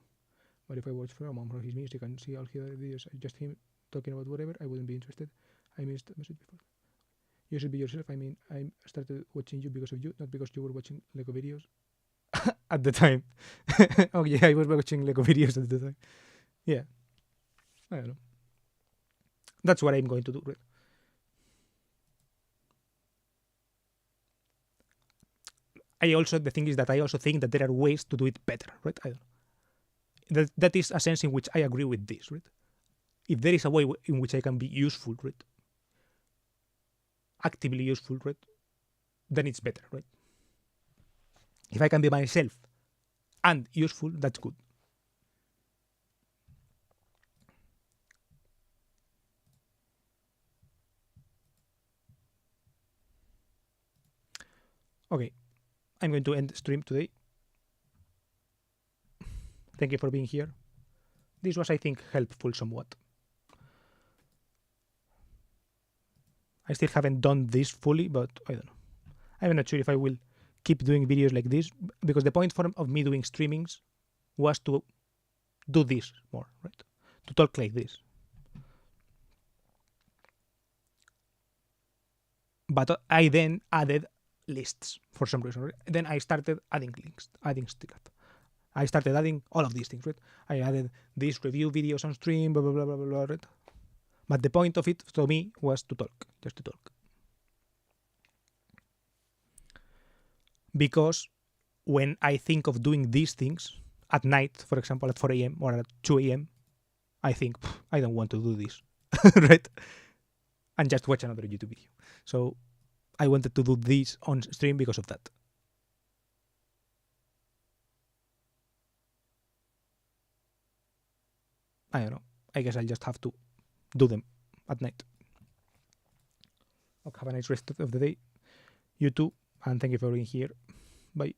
But if I watch someone for his music and see all his other videos, just him talking about whatever, I wouldn't be interested. I missed a message before. You should be yourself. I mean, I started watching you because of you, not because you were watching Lego videos at the time. Oh yeah, I was watching Lego videos at the time. Yeah, I don't know. That's what I'm going to do, right? The thing is that I also think that there are ways to do it better, right? I don't know. That is a sense in which I agree with this, right? If there is a way in which I can be useful, right? Actively useful, right? Then it's better, right? If I can be myself and useful, that's good. Okay, I'm going to end the stream today. Thank you for being here. This was, I think, helpful somewhat. I still haven't done this fully, but I don't know. I'm not sure if I will keep doing videos like this, because the point of me doing streamings was to do this more, right? To talk like this. But I then added lists for some reason. Right? Then I started adding links, adding stuff. I started adding all of these things, right? I added these review videos on stream, blah, blah, blah, blah, blah, right? But the point of it to me was to talk, just to talk. Because when I think of doing these things at night, for example, at 4 a.m. or at 2 a.m., I think, I don't want to do this, right? And just watch another YouTube video. So I wanted to do this on stream because of that. I don't know. I guess I'll just have to do them at night. Okay, have a nice rest of the day. You too. And thank you for being here. Bye.